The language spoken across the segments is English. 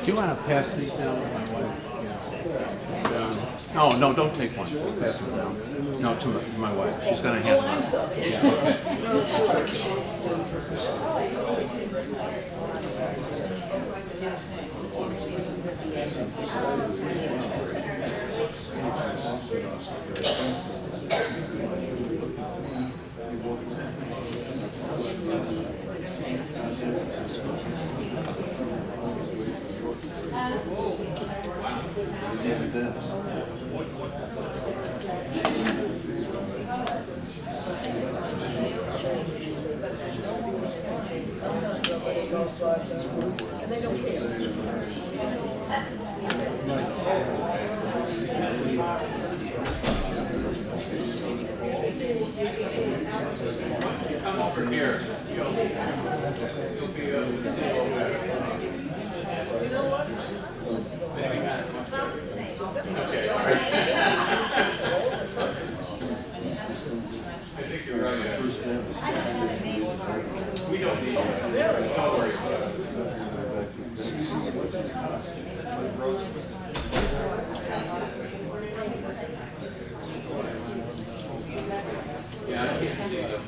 Do you want to pass these down to my wife? Yeah. No, no, don't take one. Just pass them down. No, to my wife. She's going to hand them out. Yeah, come over here. You'll be able to see over there. Maybe not much better. Okay, all right. I think you're right. We don't need it. Don't worry about it. Yeah, I can't see them.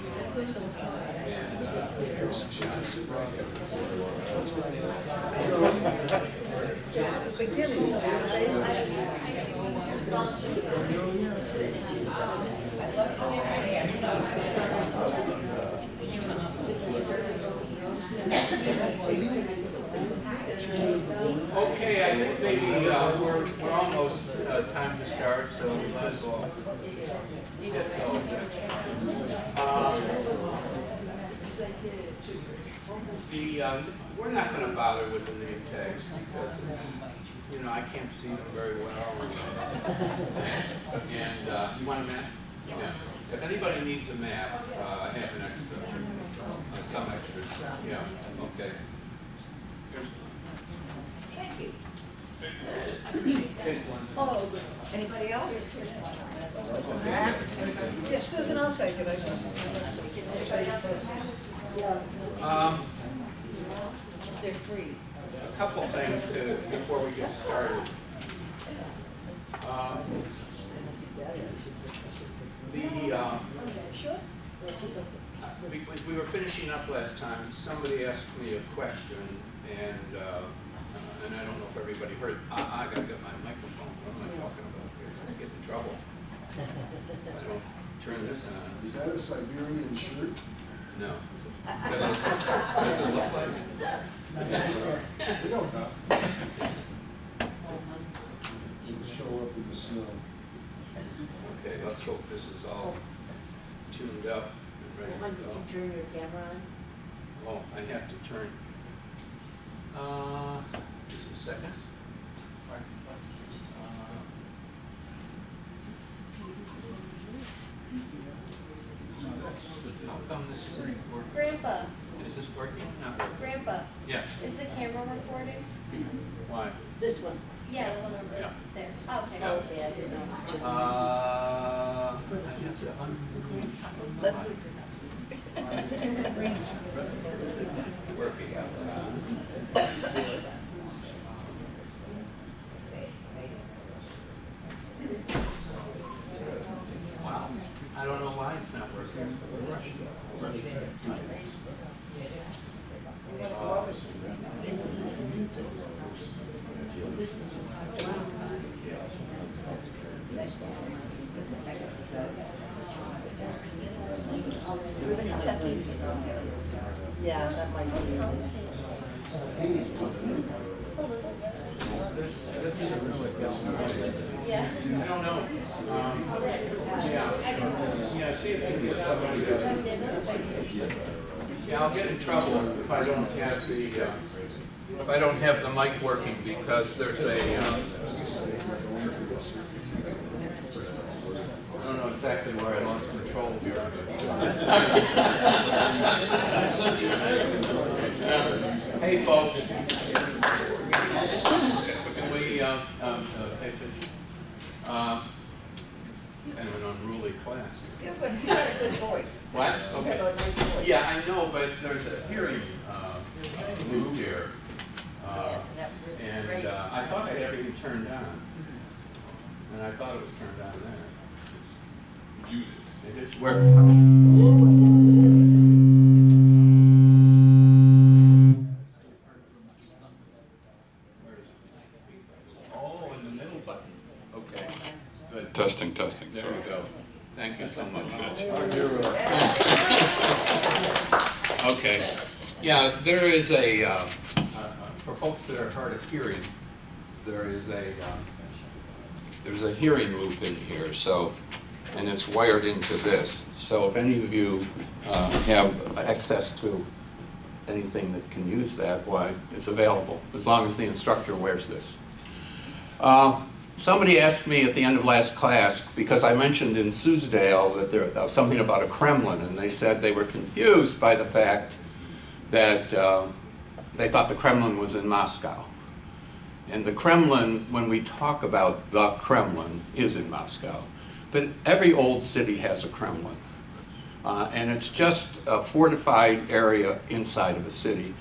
Okay, I think maybe we're almost time to start, so let's get going. We're not going to bother with the name tags because I can't see them very well. And you want a map? Yeah. If anybody needs a map, I have an extra. Some extras. Yeah. Okay. Thank you. Oh, anybody else? Yes, Susan, I'll take it. They're free. A couple things before we get started. We were finishing up last time. Somebody asked me a question, and I don't know if everybody heard. I gotta get my microphone. What am I talking about here? I get in trouble. I don't turn this on. Is that a Siberian shirt? No. Does it look like it? We don't know. It'll show up in the snow. Okay, let's hope this is all tuned up and ready to Did go. you turn your camera on? Oh, I have to turn. Just a second. How come this isn't working? Grandpa, Is this working? Not working. Grandpa, Yes. is the camera recording? Why? This one. Yeah, the one over Yeah. there. Oh, okay. Yeah. Okay, I didn't know. I have to working. Wow. I don't know why it's not working. Yeah, that might be. Yeah. I don't know. Yeah, see if you can get somebody to. Yeah, I'll get in trouble if I don't have the mic working because there's a. I don't know exactly where I lost control here. Hey, folks. Can we pay attention? Kind of an unruly class. Yeah, but you got a good voice. What? You Okay. have a nice voice. Yeah, I know, but there's a hearing loop here. Yes, and that And I thought I had everything turned on. And I thought it was turned on there. It's muted. It is where. Oh, in the middle button. Okay, good. Testing, testing. There Sorry. we go. Thank you so much. Okay. Yeah, there is for folks that are hard of hearing, there's a hearing loop in here, so, and it's wired into this. So if any of you have access to anything that can use that, why, it's available, as long as the instructor wears this. Somebody asked me at the end of last class, because I mentioned in Suesdale that there was something about a Kremlin, and they said they were confused by the fact that they thought the Kremlin was in Moscow. And the Kremlin, when we talk about the Kremlin, is in Moscow. But every old city has a Kremlin. And it's just a fortified area inside of a city.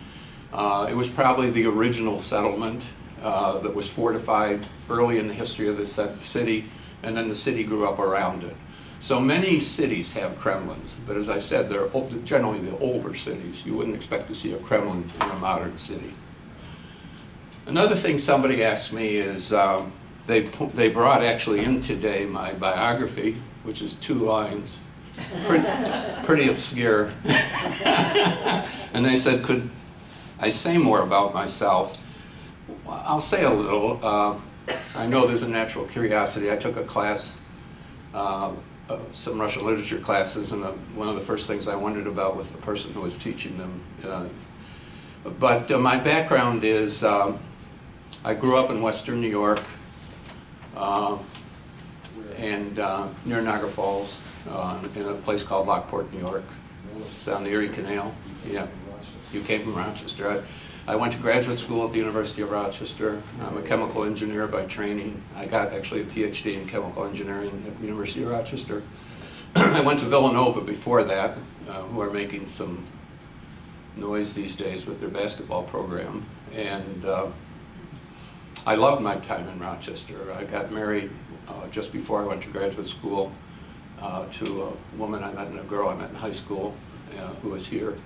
It was probably the original settlement that was fortified early in the history of the city, and then the city grew up around it. So many cities have Kremlins, but as I said, they're generally the older cities. You wouldn't expect to see a Kremlin in a modern city. Another thing somebody asked me is, they brought actually in today my biography, which is 2 lines, pretty obscure. And they said, could I say more about myself? Well, I'll say a little. I know there's a natural curiosity. I took a class, some Russian literature classes, and one of the first things I wondered about was the person who was teaching them. But my background is, I grew up in Western New York, and near Niagara Falls, in a place called Lockport, New York. It's on the Erie Canal. Yeah, you came from Rochester. I went to graduate school at the University of Rochester. I'm a chemical engineer by training. I got actually a PhD in chemical engineering at the University of Rochester. I went to Villanova before that, who are making some noise these days with their basketball program. And I loved my time in Rochester. I got married just before I went to graduate school to a woman I met and a girl I met in high school who was here.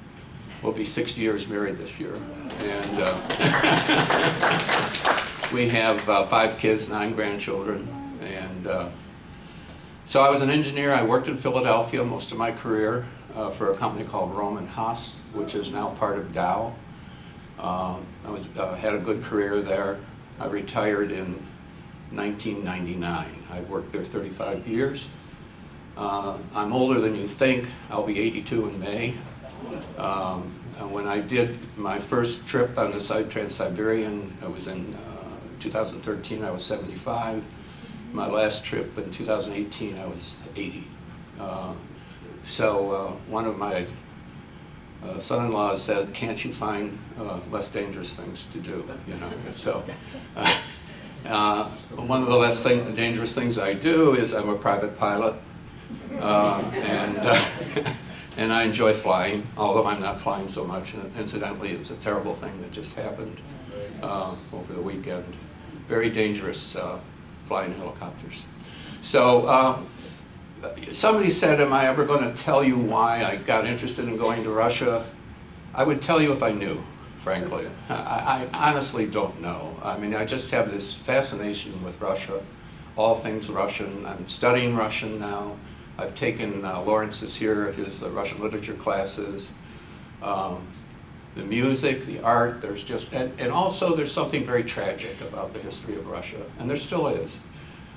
We'll be 60 years married this year. And we have 5 kids, 9 grandchildren. And so I was an engineer. I worked in Philadelphia most of my career for a company called Roman Haas, which is now part of Dow. I had a good career there. I retired in 1999. I've worked there 35 years. I'm older than you think. I'll be 82 in May. When I did my first trip on the Trans-Siberian, it was in 2013, I was 75. My last trip in 2018, I was 80. So one of my son-in-laws said, can't you find less dangerous things to do, you know? So one of the less dangerous things I do is I'm a private pilot. And I enjoy flying, although I'm not flying so much. And incidentally, it's a terrible thing that just happened over the weekend. Very dangerous flying helicopters. So somebody said, am I ever going to tell you why I got interested in going to Russia? I would tell you if I knew, frankly. I honestly don't know. I mean, I just have this fascination with Russia, all things Russian. I'm studying Russian now. I've taken Lawrence's here, his Russian literature classes, the music, the art, there's just, and also there's something very tragic about the history of Russia, and there still is.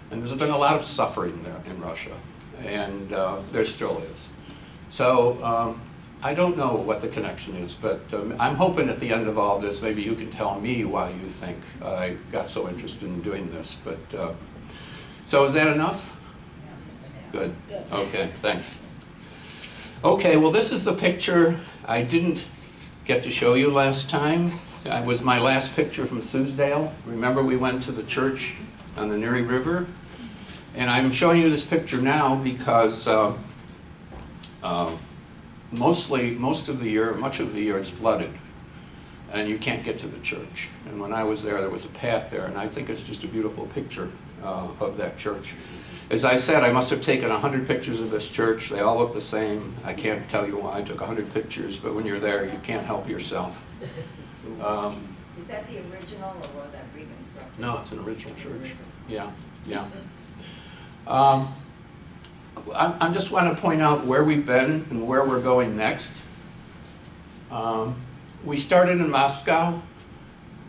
And there's been a lot of suffering there in Russia, and there still is. So I don't know what the connection is, but I'm hoping at the end of all this, maybe you can tell me why you think I got so interested in doing this. But so is that enough? Good. Okay, thanks. Okay, well, this is the picture I didn't get to show you last time. It was my last picture from Suesdale. Remember we went to the church on the Erie River? And I'm showing you this picture now because much of the year it's flooded. and you can't get to the church. And when I was there was a path there, and I think it's just a beautiful picture of that church. As I said, I must have taken 100 pictures of this church. They all look the same. I can't tell you why I took 100 pictures, but when you're there, you can't help yourself. Is that the original or was that reconstructed? No, it's an original church. Yeah, yeah. I just want to point out where we've been and where we're going next. We started in Moscow.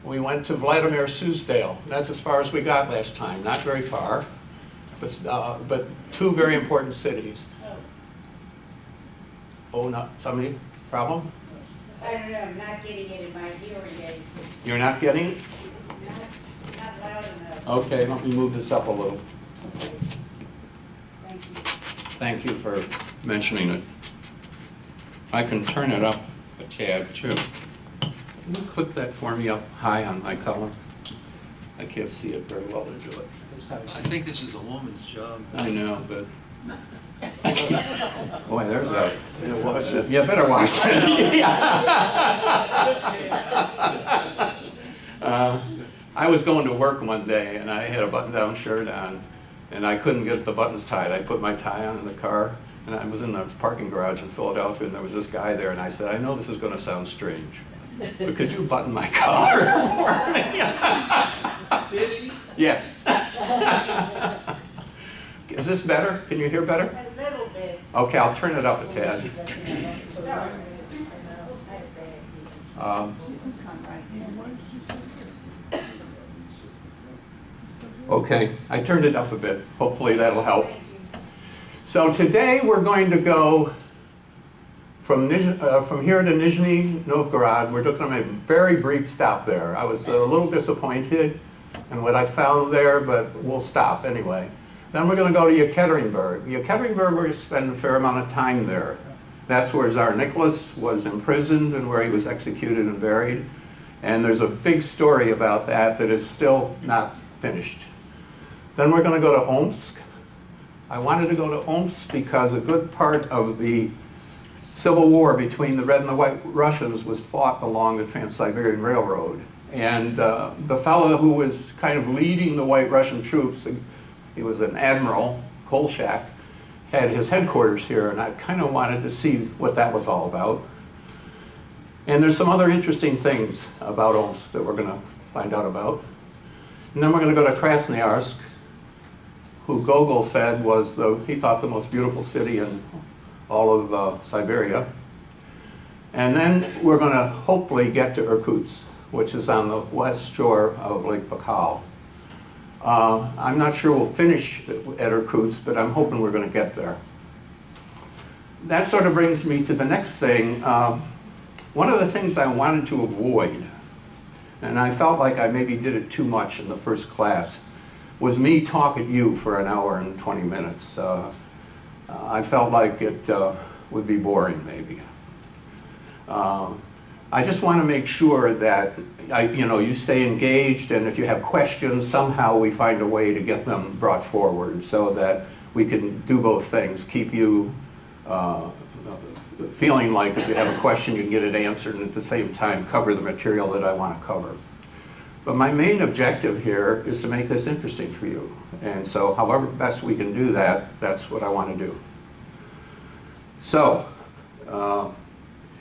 We went to Vladimir Suzdal. That's as far as we got last time. Not very far, but two very important cities. Oh, no, somebody, problem? I don't know, I'm not getting it in my hearing aid. You're not getting it? Not loud enough. Okay, let me move this up a little. Thank you. Thank you for mentioning it. I can turn it up a tad too. Can you clip that for me up high on my column? I can't see it very well to do it. I think this is a woman's job. I know, but. Boy, there's a. Yeah, watch it. You better watch it. I was going to work one day and I had a button-down shirt on and I couldn't get the buttons tied. I put my tie on in the car and I was in the parking garage in Philadelphia and there was this guy there and I said, I know this is going to sound strange, but could you button my collar for me? Did he? Yes. Is this better? Can you hear better? A little bit. Okay, I'll turn it up a tad. Okay, I turned it up a bit. Hopefully that'll help. So today we're going to go from here to Nizhny Novgorod. We're just going to make a very brief stop there. I was a little disappointed in what I found there, but we'll stop anyway. Then we're going to go to Yekaterinburg. Yekaterinburg, we're going to spend a fair amount of time there. That's where Tsar Nicholas was imprisoned and where he was executed and buried. And there's a big story about that that is still not finished. Then we're going to go to Omsk. I wanted to go to Omsk because a good part of the civil war between the Red and the White Russians was fought along the Trans-Siberian Railroad. And the fellow who was kind of leading the White Russian troops, he was an admiral, Kolchak, had his headquarters here, and I kind of wanted to see what that was all about. And there's some other interesting things about Omsk that we're going to find out about. And then we're going to go to Krasnoyarsk, who Gogol said was, he thought, the most beautiful city in all of Siberia. And then we're going to hopefully get to Irkutsk, which is on the west shore of Lake Baikal. I'm not sure we'll finish at Irkutsk, but I'm hoping we're going to get there. That sort of brings me to the next thing. One of the things I wanted to avoid, and I felt like I maybe did it too much in the first class, was me talk at you for an hour and 20 minutes. I felt like it would be boring, maybe. I just want to make sure that you stay engaged, and if you have questions, somehow we find a way to get them brought forward so that we can do both things, keep you feeling like if you have a question, you can get it answered, and at the same time cover the material that I want to cover. But my main objective here is to make this interesting for you. And so however best we can do that, that's what I want to do. So,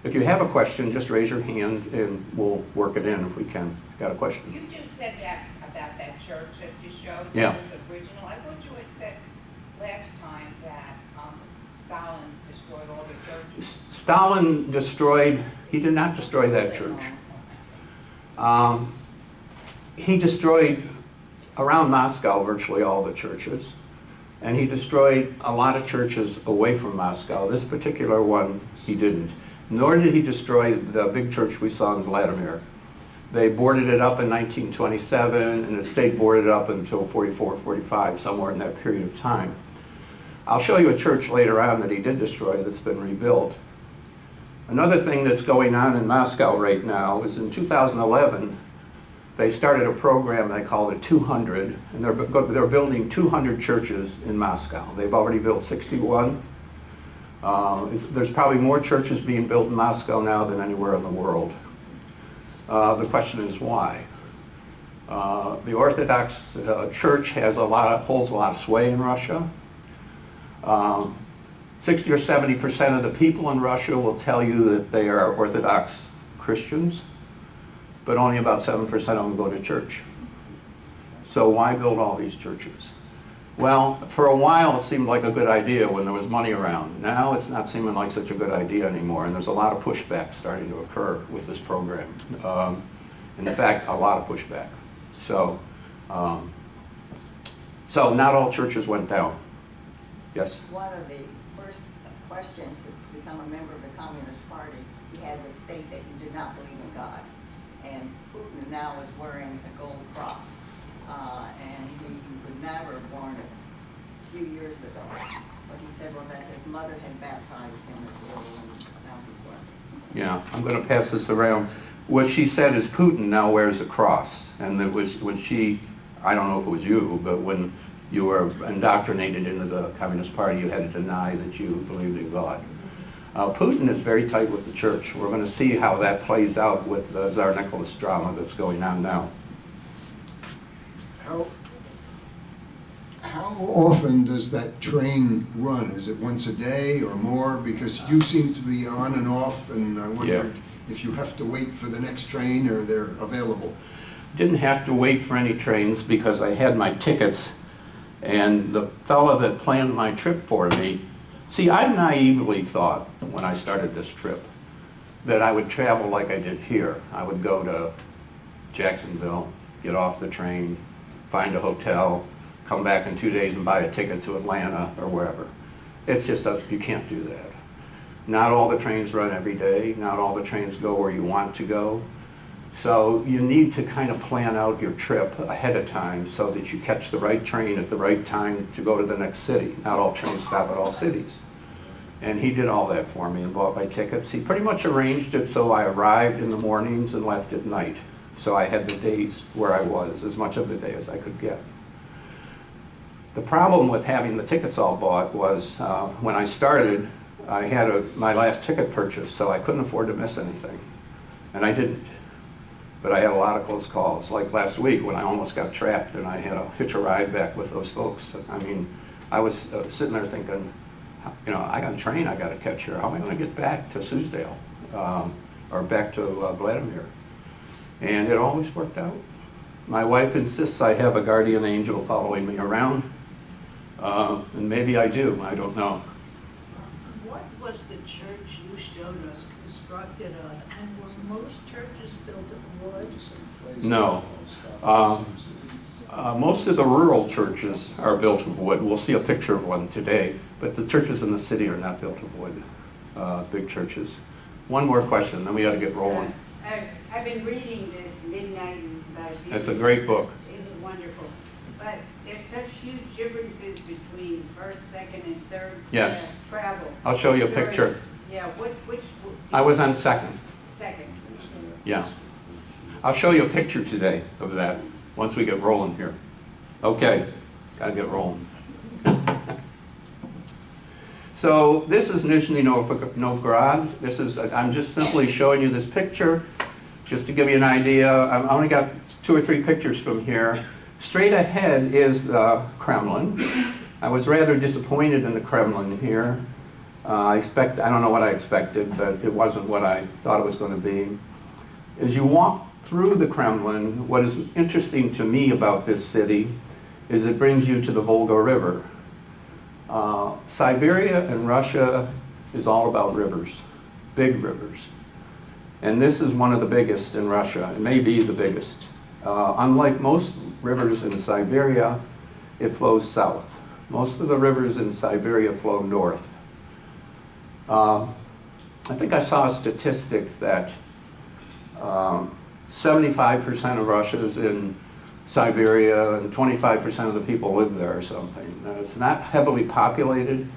if you have a question, just raise your hand and we'll work it in if we can. Got a question? You just said that about that church that you showed. Yeah. That was original. I thought you had said last time that Stalin destroyed all the churches. Stalin destroyed, he did not destroy that church. He destroyed around Moscow virtually all the churches. And he destroyed a lot of churches away from Moscow. This particular one, he didn't. Nor did he destroy the big church we saw in Vladimir. They boarded it up in 1927, and it stayed boarded up until 44, 45, somewhere in that period of time. I'll show you a church later on that he did destroy that's been rebuilt. Another thing that's going on in Moscow right now is in 2011, they started a program they called it 200, and they're building 200 churches in Moscow. They've already built 61. There's probably more churches being built in Moscow now than anywhere in the world. The question is why? The Orthodox Church holds a lot of sway in Russia. 60 or 70% of the people in Russia will tell you that they are Orthodox Christians, but only about 7% of them go to church. So why build all these churches? Well, for a while it seemed like a good idea when there was money around. Now it's not seeming like such a good idea anymore, and there's a lot of pushback starting to occur with this program. In fact, a lot of pushback. So not all churches went down. Yes? One of the first questions to become a member of the Communist Party, you had to state that you did not believe in God. And Putin now is wearing a gold cross. And he would never have worn it a few years ago. But he said, well, that his mother had baptized him as little and now he's wearing it. Yeah, I'm going to pass this around. What she said is Putin now wears a cross. And it was when she, I don't know if it was you, but when you were indoctrinated into the Communist Party, you had to deny that you believed in God. Putin is very tight with the church. We're going to see how that plays out with the Tsar Nicholas drama that's going on now. How often does that train run? Is it once a day or more? Because you seem to be on and off, and I wondered if you have to wait for the next train or they're available. Didn't have to wait for any trains because I had my tickets, and the fellow that planned my trip for me, see, I naively thought when I started this trip that I would travel like I did here. I would go to Jacksonville, get off the train, find a hotel, come back in 2 days and buy a ticket to Atlanta or wherever. It's just us, you can't do that. Not all the trains run every day. Not all the trains go where you want to go. So you need to kind of plan out your trip ahead of time so that you catch the right train at the right time to go to the next city. Not all trains stop at all cities. And he did all that for me and bought my tickets. He pretty much arranged it so I arrived in the mornings and left at night. So I had the days where I was, as much of the day as I could get. The problem with having the tickets all bought was when I started, I had my last ticket purchase, so I couldn't afford to miss anything. And I didn't. But I had a lot of close calls, like last week when I almost got trapped and I had to hitch a ride back with those folks. I mean, I was sitting there thinking, you know, I got a train I got to catch here. How am I going to get back to Suzdale or back to Vladimir? And it always worked out. My wife insists I have a guardian angel following me around. And maybe I do, I don't know. What was the church you showed us constructed of, and were most churches built of wood? No. Most of the rural churches are built of wood. We'll see a picture of one today, but the churches in the city are not built of wood, big churches. One more question, then we got to get rolling. I've been reading this Midnight in Siberia. It's a great book. It's wonderful. But there's such huge differences between first, second, and third Yes. travel. I'll show you a picture. Yeah, which? I was on second. Second. Yeah. I'll show you a picture today of that once we get rolling here. Okay, gotta get rolling. So this is Nizhny Novgorod. I'm just simply showing you this picture just to give you an idea. I only got 2 or 3 pictures from here. Straight ahead is the Kremlin. I was rather disappointed in the Kremlin here. I don't know what I expected, but it wasn't what I thought it was going to be. As you walk through the Kremlin, what is interesting to me about this city is it brings you to the Volga River. Siberia and Russia is all about rivers, big rivers. And this is one of the biggest in Russia. It may be the biggest. Unlike most rivers in Siberia, it flows south. Most of the rivers in Siberia flow north. I think I saw a statistic that 75% of Russia is in Siberia and 25% of the people live there or something. Now, it's not heavily populated,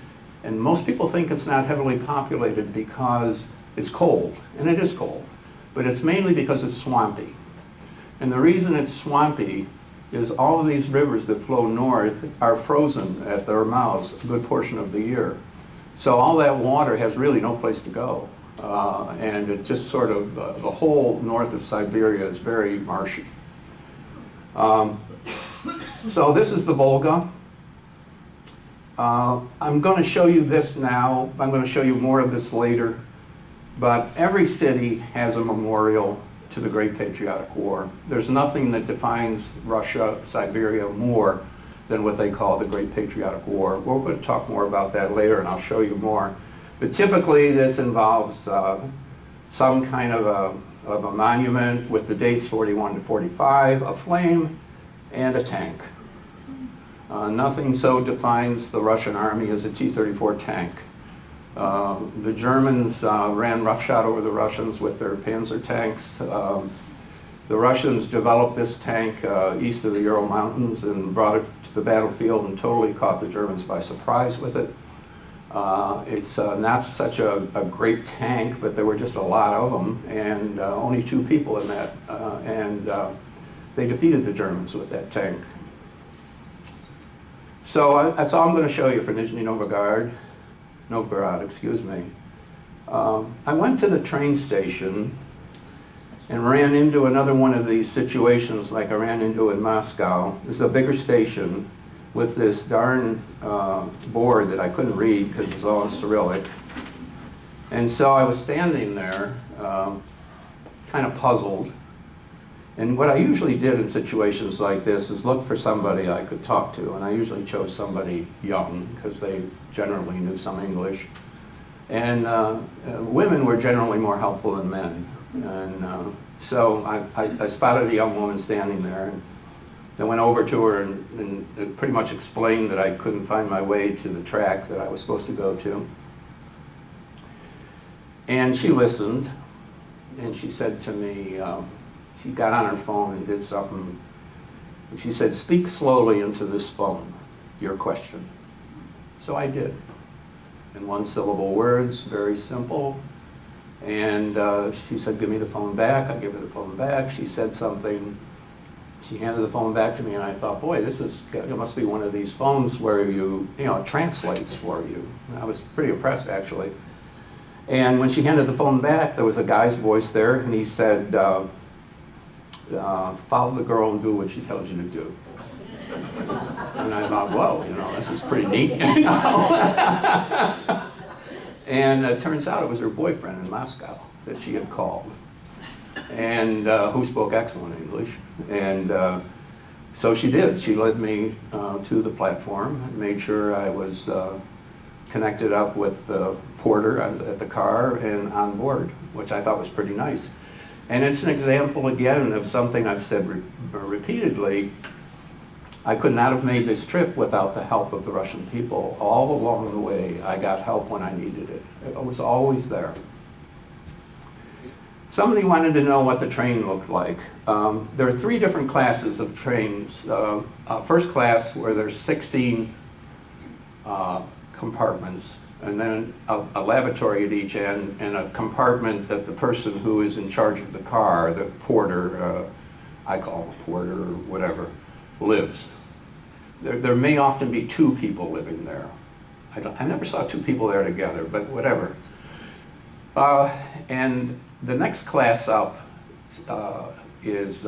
and most people think it's not heavily populated because it's cold, and it is cold, but it's mainly because it's swampy. And the reason it's swampy is all of these rivers that flow north are frozen at their mouths a good portion of the year. So all that water has really no place to go. And it just sort of, the whole north of Siberia is very marshy. So this is the Volga. I'm going to show you this now. I'm going to show you more of this later. But every city has a memorial to the Great Patriotic War. There's nothing that defines Russia, Siberia more than what they call the Great Patriotic War. We're going to talk more about that later, and I'll show you more. But typically this involves some kind of a monument with the dates 41 to 45, a flame, and a tank. Nothing so defines the Russian army as a T-34 tank. The Germans ran roughshod over the Russians with their Panzer tanks. The Russians developed this tank east of the Ural Mountains and brought it to the battlefield and totally caught the Germans by surprise with it. It's not such a great tank, but there were just a lot of them, and only 2 people in that, and they defeated the Germans with that tank. So that's all I'm going to show you for Nizhny Novgorod, excuse me. I went to the train station and ran into another one of these situations like I ran into in Moscow. This is a bigger station with this darn board that I couldn't read because it was all in Cyrillic. And so I was standing there, kind of puzzled. And what I usually did in situations like this is look for somebody I could talk to. And I usually chose somebody young because they generally knew some English. And women were generally more helpful than men. And so I spotted a young woman standing there. And I went over to her and pretty much explained that I couldn't find my way to the track that I was supposed to go to. And she listened, and she said to me, she got on her phone and did something. And she said, "Speak slowly into this phone, your question." So I did. In 1-syllable words, very simple. And she said, "Give me the phone back." I gave her the phone back. She said something. She handed the phone back to me, and I thought, boy, it must be one of these phones where it translates for you. And I was pretty impressed, actually. And when she handed the phone back, there was a guy's voice there, and he said, "Follow the girl and do what she tells you to do." And I thought, whoa, this is pretty neat. And it turns out it was her boyfriend in Moscow that she had called, and who spoke excellent English. And so she did. She led me to the platform and made sure I was connected up with the porter at the car and on board, which I thought was pretty nice. And it's an example, again, of something I've said repeatedly. I could not have made this trip without the help of the Russian people. All along the way, I got help when I needed it. It was always there. Somebody wanted to know what the train looked like. There are 3 different classes of trains. First class, where there's 16 compartments, and then a lavatory at each end, and a compartment that the person who is in charge of the car, the porter, I call him a porter or whatever, lives. There may often be 2 people living there. I never saw 2 people there together, but whatever. And the next class up is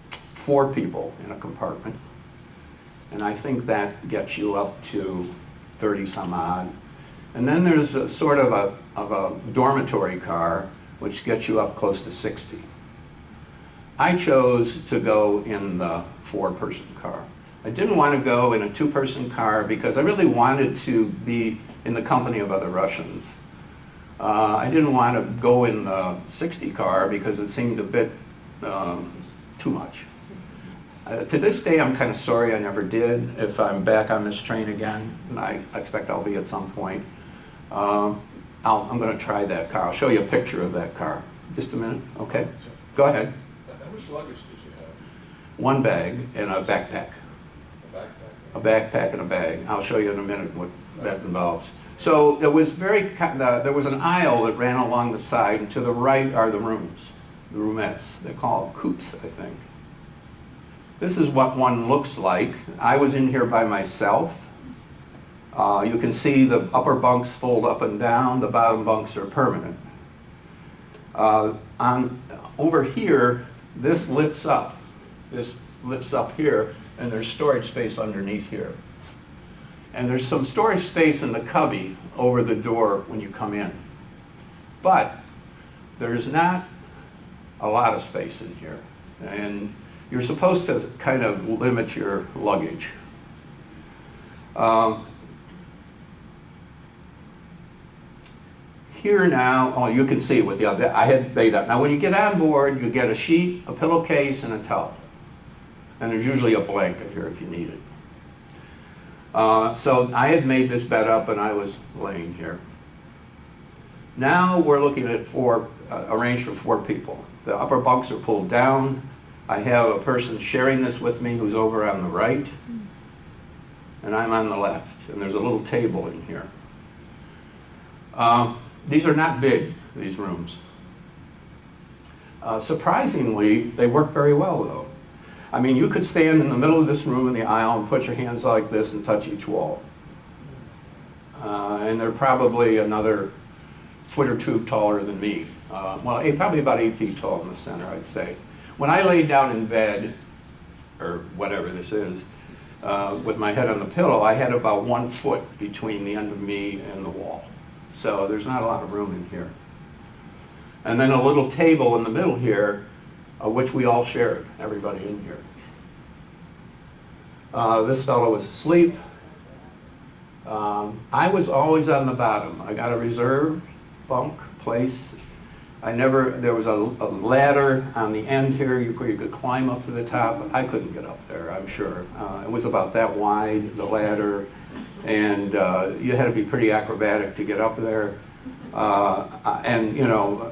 4 people in a compartment. And I think that gets you up to 30 some odd. And then there's a sort of a dormitory car, which gets you up close to 60. I chose to go in the 4-person car. I didn't want to go in a 2-person car because I really wanted to be in the company of other Russians. I didn't want to go in the 60 car because it seemed a bit too much. To this day, I'm kind of sorry I never did. If I'm back on this train again, and I expect I'll be at some point, I'm going to try that car. I'll show you a picture of that car. Just a minute, okay? Go ahead. How much luggage did you have? 1 bag and a backpack. A backpack? A backpack and a bag. I'll show you in a minute what that involves. So it was there was an aisle that ran along the side, and to the right are the rooms, the roomettes. They call them coupes, I think. This is what one looks like. I was in here by myself. You can see the upper bunks fold up and down. The bottom bunks are permanent. Over here, this lifts up. This lifts up here, and there's storage space underneath here. And there's some storage space in the cubby over the door when you come in. But there's not a lot of space in here. And you're supposed to kind of limit your luggage. Here now, oh, you can see with the other, I had laid out. Now when you get on board, you get a sheet, a pillowcase, and a towel. And there's usually a blanket here if you need it. So I had made this bed up and I was laying here. Now we're looking at arranged for 4 people. The upper bunks are pulled down. I have a person sharing this with me who's over on the right. And I'm on the left. And there's a little table in here. These are not big, these rooms. Surprisingly, they work very well though. I mean, you could stand in the middle of this room in the aisle and put your hands like this and touch each wall. And they're probably another foot or 2 taller than me. Probably about 8 feet tall in the center, I'd say. When I lay down in bed, or whatever this is, with my head on the pillow, I had about 1 foot between the end of me and the wall. So there's not a lot of room in here. And then a little table in the middle here, which we all shared, everybody in here. This fellow was asleep. I was always on the bottom. I got a reserved bunk place. There was a ladder on the end here where you could climb up to the top. I couldn't get up there, I'm sure. It was about that wide, the ladder, and you had to be pretty acrobatic to get up there. And you know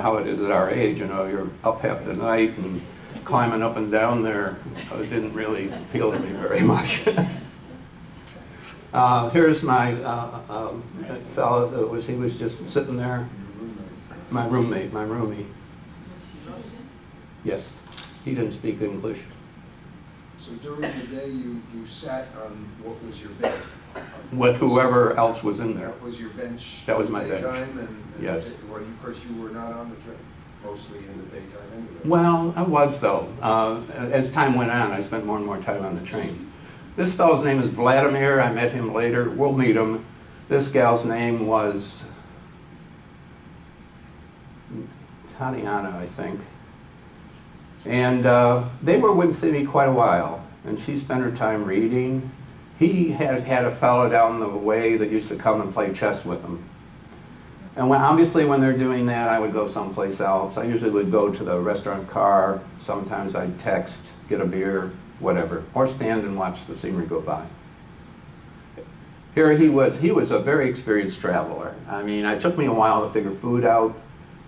how it is at our age. You're up half the night and climbing up and down there. It didn't really appeal to me very much. Here's my fellow he was just sitting there. My roommate, my roomie. Yes, he didn't speak English. So during the day, you sat on what was your bed? With whoever else was in there. That was your bench? That was my bench. Daytime, and yes. Well, of course, you were not on the train, mostly in the daytime anyway. Well, I was though. As time went on, I spent more and more time on the train. This fellow's name is Vladimir. I met him later. We'll meet him. This gal's name was Tatiana, I think. And they were with me quite a while, and she spent her time reading. He had a fellow down the way that used to come and play chess with him. And obviously when they're doing that, I would go someplace else. I usually would go to the restaurant car. Sometimes I'd text, get a beer, whatever, or stand and watch the scenery go by. Here he was a very experienced traveler. I mean, it took me a while to figure food out.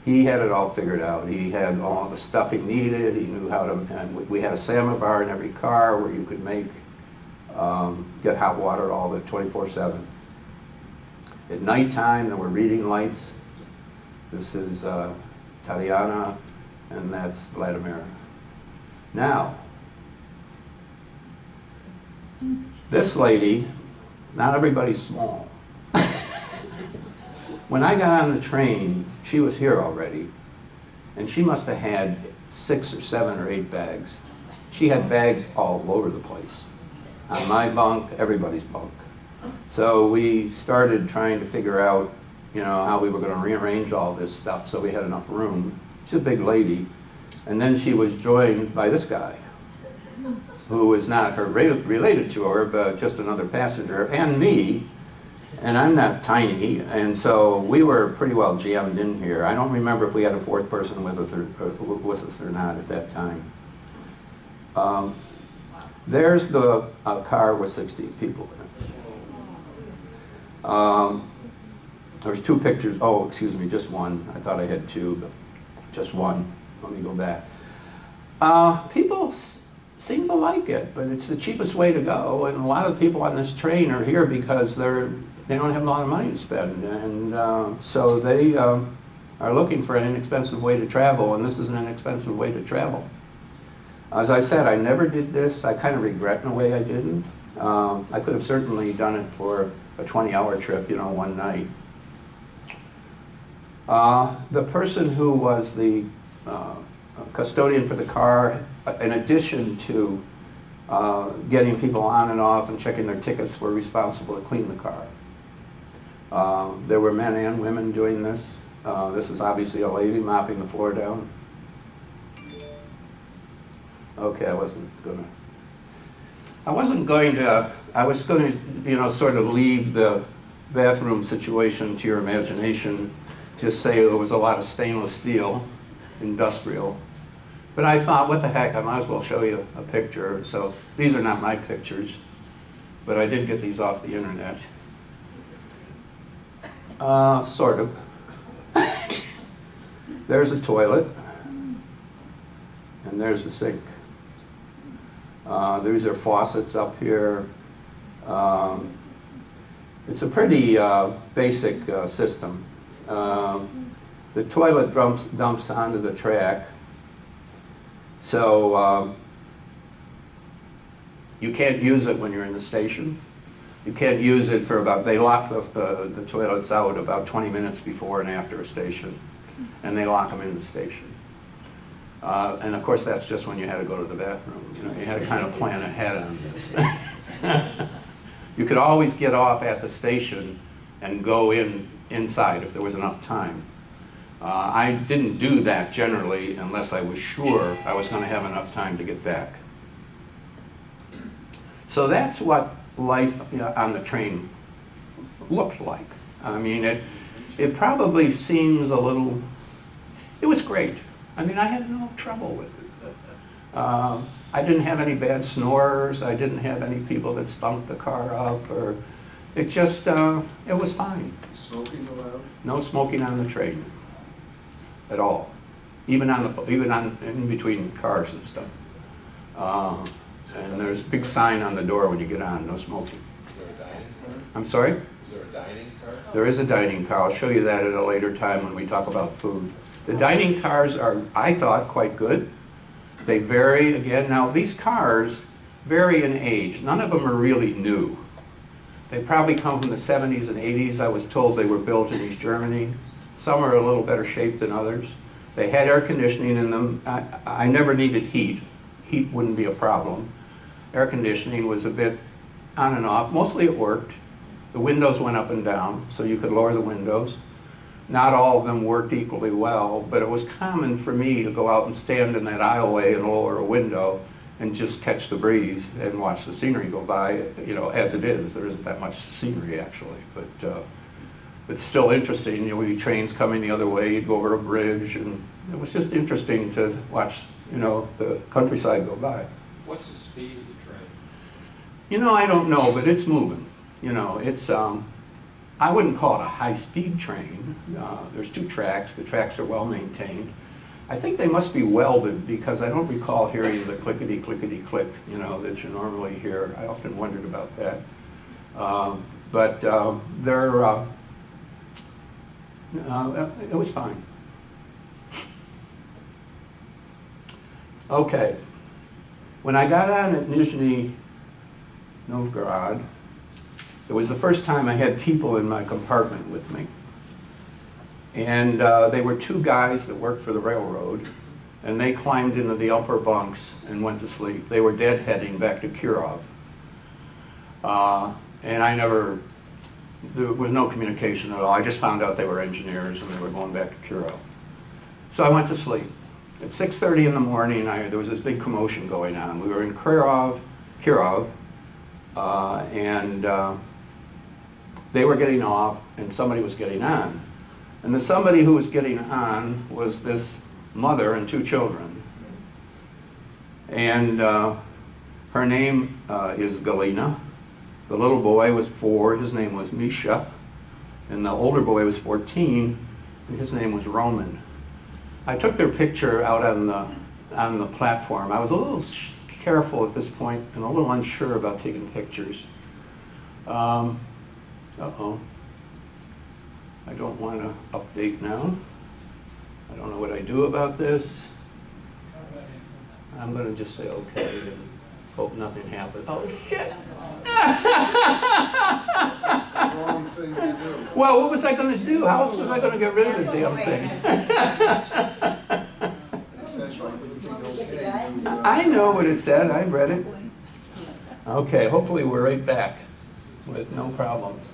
He had it all figured out. He had all the stuff he needed. He knew how to, and we had a salmon bar in every car where you could get hot water all the 24/7. At nighttime, there were reading lights. This is Tatiana, and that's Vladimir. Now, this lady, not everybody's small. When I got on the train, she was here already, and she must have had 6 or 7 or 8 bags. She had bags all over the place. On my bunk, everybody's bunk. So we started trying to figure out, how we were going to rearrange all this stuff so we had enough room. She's a big lady. And then she was joined by this guy, who is not related to her, but just another passenger, and me. And I'm not tiny, and so we were pretty well jammed in here. I don't remember if we had a 4th person with us or not at that time. There's the car with 60 people in it. There's 2 pictures. Oh, excuse me, just one. I thought I had 2, but just one. Let me go back. People seem to like it, but it's the cheapest way to go. And a lot of people on this train are here because they don't have a lot of money to spend, and so they are looking for an inexpensive way to travel, and this is an inexpensive way to travel. As I said, I never did this. I kind of regret in a way I didn't. I could have certainly done it for a 20-hour trip, one night. The person who was the custodian for the car, in addition to getting people on and off and checking their tickets, were responsible to clean the car. There were men and women doing this. This is obviously a lady mopping the floor down. Okay, I was going to, sort of leave the bathroom situation to your imagination. Just say there was a lot of stainless steel, industrial. But I thought, what the heck, I might as well show you a picture. So these are not my pictures, but I did get these off the internet. Sort of. There's a toilet, and there's the sink. These are faucets up here. It's a pretty basic system. The toilet dumps onto the track, so you can't use it when you're in the station. You can't use it for they lock the toilets out about 20 minutes before and after a station, and they lock them in the station. And of course, that's just when you had to go to the bathroom. You had to kind of plan ahead on this. You could always get off at the station and go inside if there was enough time. I didn't do that generally unless I was sure I was going to have enough time to get back. So that's what life on the train looked like. I mean, it probably seems a little, it was great. I mean, I had no trouble with it. I didn't have any bad snorers. I didn't have any people that stunk the car up, or it just, it was fine. Smoking allowed? No smoking on the train at all, even in between cars and stuff. And there's a big sign on the door when you get on, no smoking. Is there a dining car? I'm sorry? Is there a dining car? There is a dining car. I'll show you that at a later time when we talk about food. The dining cars are, I thought, quite good. They vary, again, now these cars vary in age. None of them are really new. They probably come from the 70s and 80s. I was told they were built in East Germany. Some are a little better shaped than others. They had air conditioning in them. I never needed heat. Heat wouldn't be a problem. Air conditioning was a bit on and off. Mostly it worked. The windows went up and down, so you could lower the windows. Not all of them worked equally well, but it was common for me to go out and stand in that aisleway and lower a window and just catch the breeze and watch the scenery go by, as it is. There isn't that much scenery, actually, but it's still interesting. There would be trains coming the other way, you'd go over a bridge, and it was just interesting to watch, the countryside go by. What's the speed of the train? I don't know, but it's moving. It's, I wouldn't call it a high-speed train. There's two tracks. The tracks are well maintained. I think they must be welded because I don't recall hearing the clickety-clickety-click, that you normally hear. I often wondered about that. But it was fine. Okay. When I got on at Nizhny Novgorod, it was the first time I had people in my compartment with me. And they were two guys that worked for the railroad, and they climbed into the upper bunks and went to sleep. They were deadheading back to Kirov. And there was no communication at all. I just found out they were engineers and they were going back to Kirov. So I went to sleep. At 6:30 in the morning, there was this big commotion going on. We were in Kirov, and they were getting off and somebody was getting on. And the somebody who was getting on was this mother and two children. And her name is Galina. The little boy was 4, his name was Misha. And the older boy was 14, and his name was Roman. I took their picture out on the platform. I was a little careful at this point and a little unsure about taking pictures. Uh-oh. I don't want to update now. I don't know what I do about this. I'm going to just say okay and hope nothing happens. Oh, shit! wrong thing to do. Well, what was I gonna do? How else was I gonna get rid of the damn thing? It says like everything okay. I know what it said, I read it. Okay, hopefully we're right back with no problems.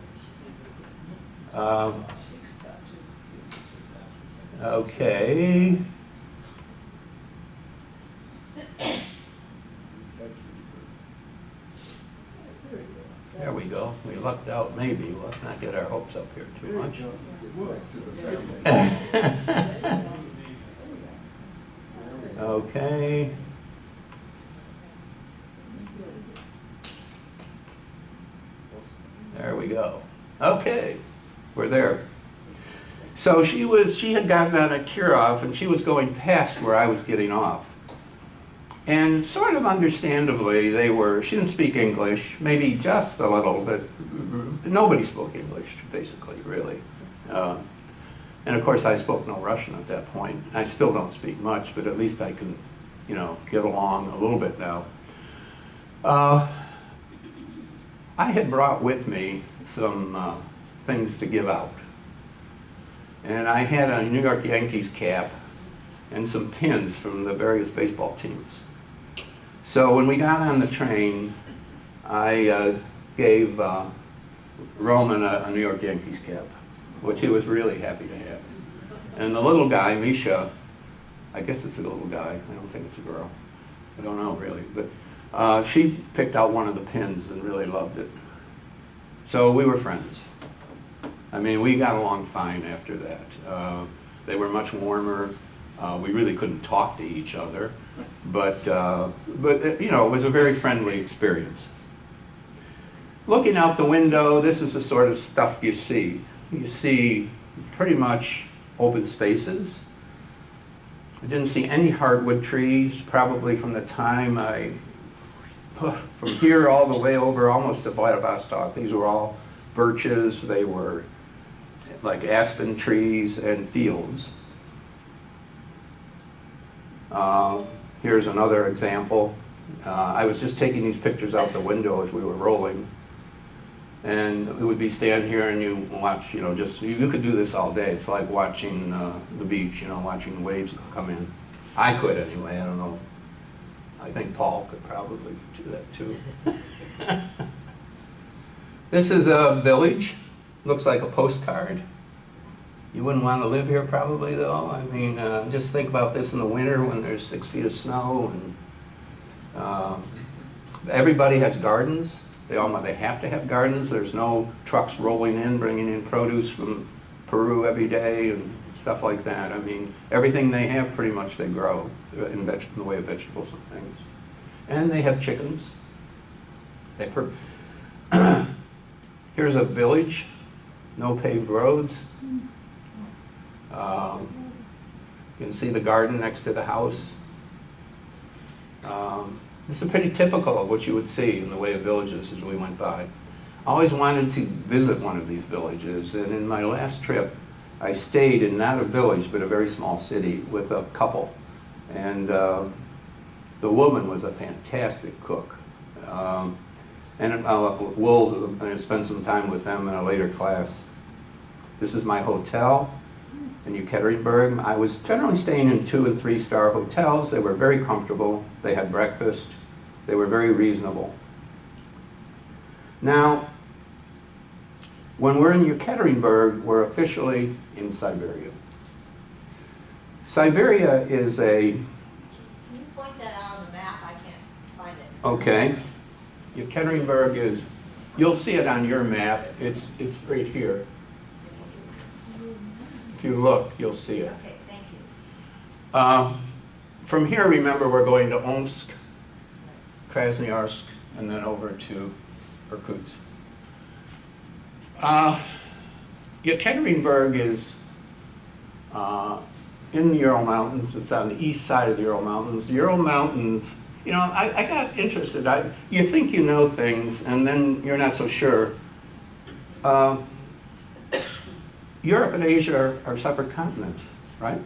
Okay. There we go. We lucked out, maybe. Let's not get our hopes up here too much. Good luck to the family. Okay. There we go. Okay, we're there. So she had gotten on a Kirov and she was going past where I was getting off. And sort of understandably, she didn't speak English, maybe just a little, but nobody spoke English, basically, really. And of course, I spoke no Russian at that point. I still don't speak much, but at least I can, get along a little bit now. I had brought with me some things to give out. And I had a New York Yankees cap and some pins from the various baseball teams. So when we got on the train, I gave Roman a New York Yankees cap, which he was really happy to have. And the little guy, Misha, I guess it's a little guy, I don't think it's a girl. I don't know really, but she picked out one of the pins and really loved it. So we were friends. I mean, we got along fine after that. They were much warmer. We really couldn't talk to each other, but it was a very friendly experience. Looking out the window, this is the sort of stuff you see. You see pretty much open spaces. I didn't see any hardwood trees, probably from the time from here all the way over almost to Vladivostok. These were all birches. They were like aspen trees and fields. Here's another example. I was just taking these pictures out the window as we were rolling. And we would be standing here and you watch, you could do this all day. It's like watching the beach, watching the waves come in. I could anyway, I don't know. I think Paul could probably do that too. This is a village. Looks like a postcard. You wouldn't want to live here probably though. I mean, just think about this in the winter when there's 6 feet of snow and everybody has gardens. They have to have gardens. There's no trucks rolling in, bringing in produce from Peru every day and stuff like that. I mean, everything they have pretty much they grow in the way of vegetables and things. And they have chickens. Here's a village, no paved roads. You can see the garden next to the house. This is pretty typical of what you would see in the way of villages as we went by. I always wanted to visit one of these villages, and in my last trip, I stayed in not a village, but a very small city with a couple. And the woman was a fantastic cook. And we'll spend some time with them in a later class. This is my hotel in Yekaterinburg. I was generally staying in 2- and 3-star hotels. They were very comfortable. They had breakfast. They were very reasonable. Now, when we're in Yekaterinburg, we're officially in Siberia. Siberia is a... Can you point that out on the map? I can't find it. Okay. Yekaterinburg is, you'll see it on your map. It's right here. If you look, you'll see it. Okay, thank you. From here, remember, we're going to Omsk, Krasnoyarsk, and then over to Irkutsk. Yekaterinburg is in the Ural Mountains. It's on the east side of the Ural Mountains. The Ural Mountains, I got interested. You think you know things, and then you're not so sure. Europe and Asia are separate continents, right?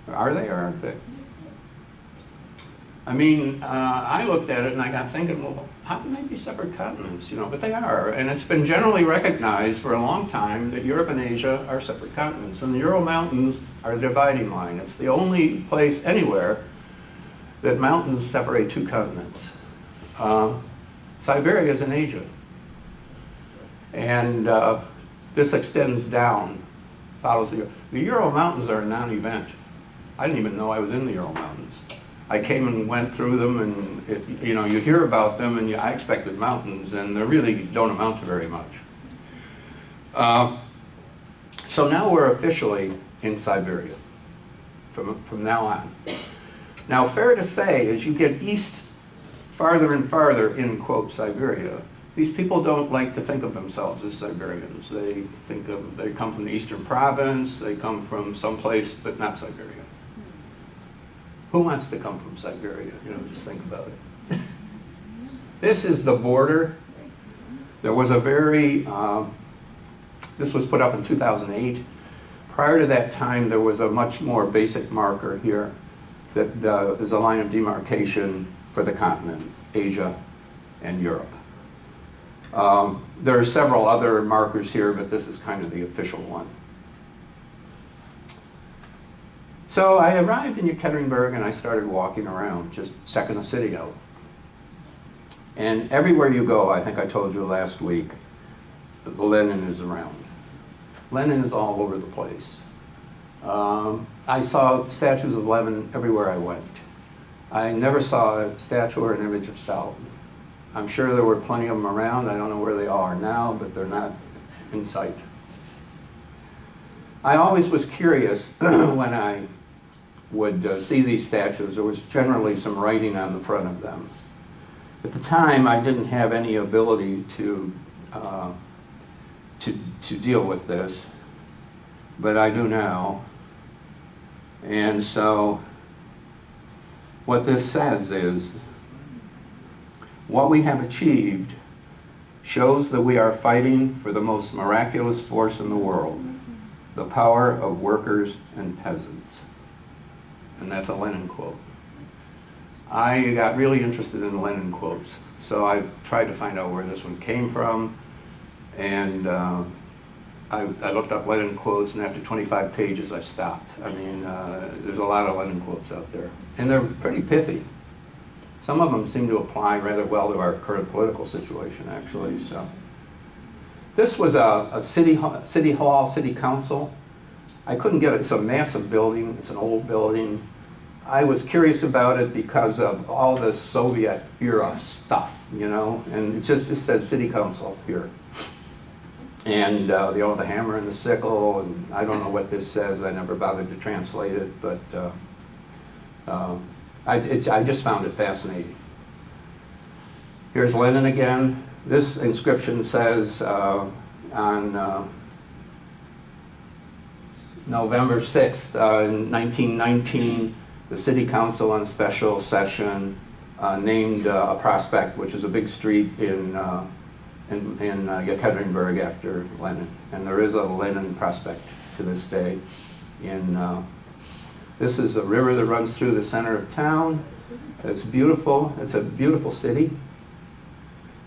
Are they or aren't they? I mean, I looked at it and I got thinking, well, how can they be separate continents, you know? But they are, and it's been generally recognized for a long time that Europe and Asia are separate continents, and the Ural Mountains are the dividing line. It's the only place anywhere that mountains separate two continents. Siberia is in Asia, and this extends down, follows the Ural Mountains are a non-event. I didn't even know I was in the Ural Mountains. I came and went through them, and you know, you hear about them, and I expected mountains, and they really don't amount to very much. So now we're officially in Siberia from now on. Now, fair to say, as you get east, farther and farther in, quote, Siberia, these people don't like to think of themselves as Siberians. They come from the eastern province, they come from someplace, but not Siberia. Who wants to come from Siberia? You know, just think about it. This is the border. There was a very, this was put up in 2008. Prior to that time, there was a much more basic marker here that is a line of demarcation for the continent, Asia and Europe. There are several other markers here, but this is kind of the official one. So I arrived in Yekaterinburg and I started walking around, just checking the city out. And everywhere you go, I think I told you last week, Lenin is around. Lenin is all over the place. I saw statues of Lenin everywhere I went. I never saw a statue or an image of Stalin. I'm sure there were plenty of them around. I don't know where they all are now, but they're not in sight. I always was curious when I would see these statues. There was generally some writing on the front of them. At the time, I didn't have any ability to deal with this, but I do now. And so what this says is, what we have achieved shows that we are fighting for the most miraculous force in the world, the power of workers and peasants. And that's a Lenin quote. I got really interested in Lenin quotes, so I tried to find out where this one came from, and I looked up Lenin quotes, and after 25 pages I stopped. I mean, there's a lot of Lenin quotes out there, and they're pretty pithy. Some of them seem to apply rather well to our current political situation, actually. So, this was a city hall, city council. I couldn't get it. It's a massive building. It's an old building. I was curious about it because of all the Soviet era stuff, you know, and it says city council here. And the hammer and the sickle, and I don't know what this says. I never bothered to translate it, but I just found it fascinating. Here's Lenin again. This inscription says on November 6th, in 1919, the City Council on a special session named a prospect, which is a big street in Yekaterinburg after Lenin. And there is a Lenin prospect to this day. This is a river that runs through the center of town. It's beautiful. It's a beautiful city.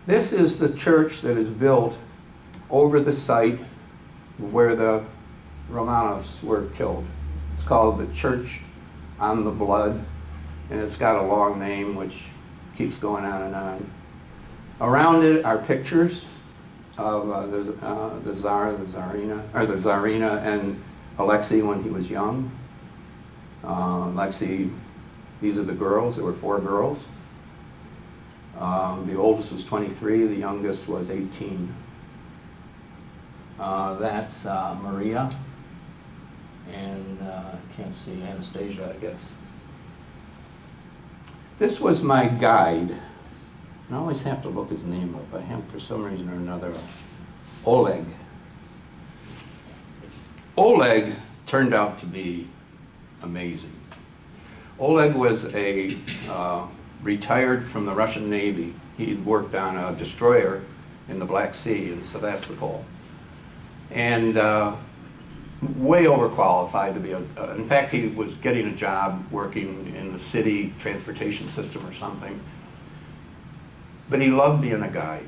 This is the church that is built over the site where the Romanovs were killed. It's called the Church on the Blood, and it's got a long name which keeps going on and on. Around it are pictures of the Tsarina, and Alexei when he was young. Alexei, these are the girls. There were 4 girls. The oldest was 23, the youngest was 18. That's Maria, and can't see, Anastasia, I guess. This was my guide. I always have to look his name up. I have, for some reason or another, Oleg. Oleg turned out to be amazing. Oleg was a retired from the Russian Navy. He'd worked on a destroyer in the Black Sea in Sevastopol. And way overqualified to be in fact, he was getting a job working in the city transportation system or something. But he loved being a guide.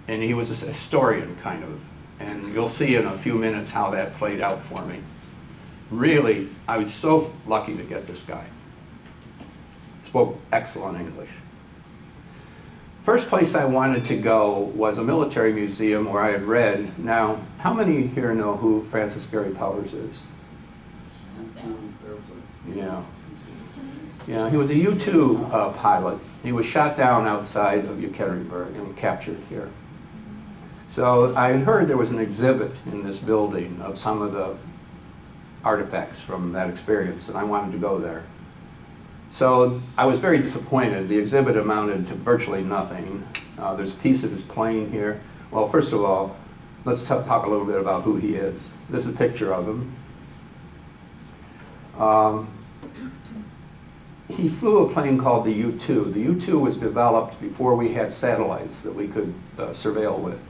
And he was a historian, kind of. And you'll see in a few minutes how that played out for me. Really, I was so lucky to get this guy. Spoke excellent English. First place I wanted to go was a military museum where I had read. Now, how many here know who Francis Gary Powers is? Yeah. Yeah, he was a U-2 pilot. He was shot down outside of Yekaterinburg and captured here. So I had heard there was an exhibit in this building of some of the artifacts from that experience, and I wanted to go there. So I was very disappointed. The exhibit amounted to virtually nothing. There's a piece of his plane here. Well, first of all, let's talk a little bit about who he is. This is a picture of him. He flew a plane called the U-2. The U-2 was developed before we had satellites that we could surveil with.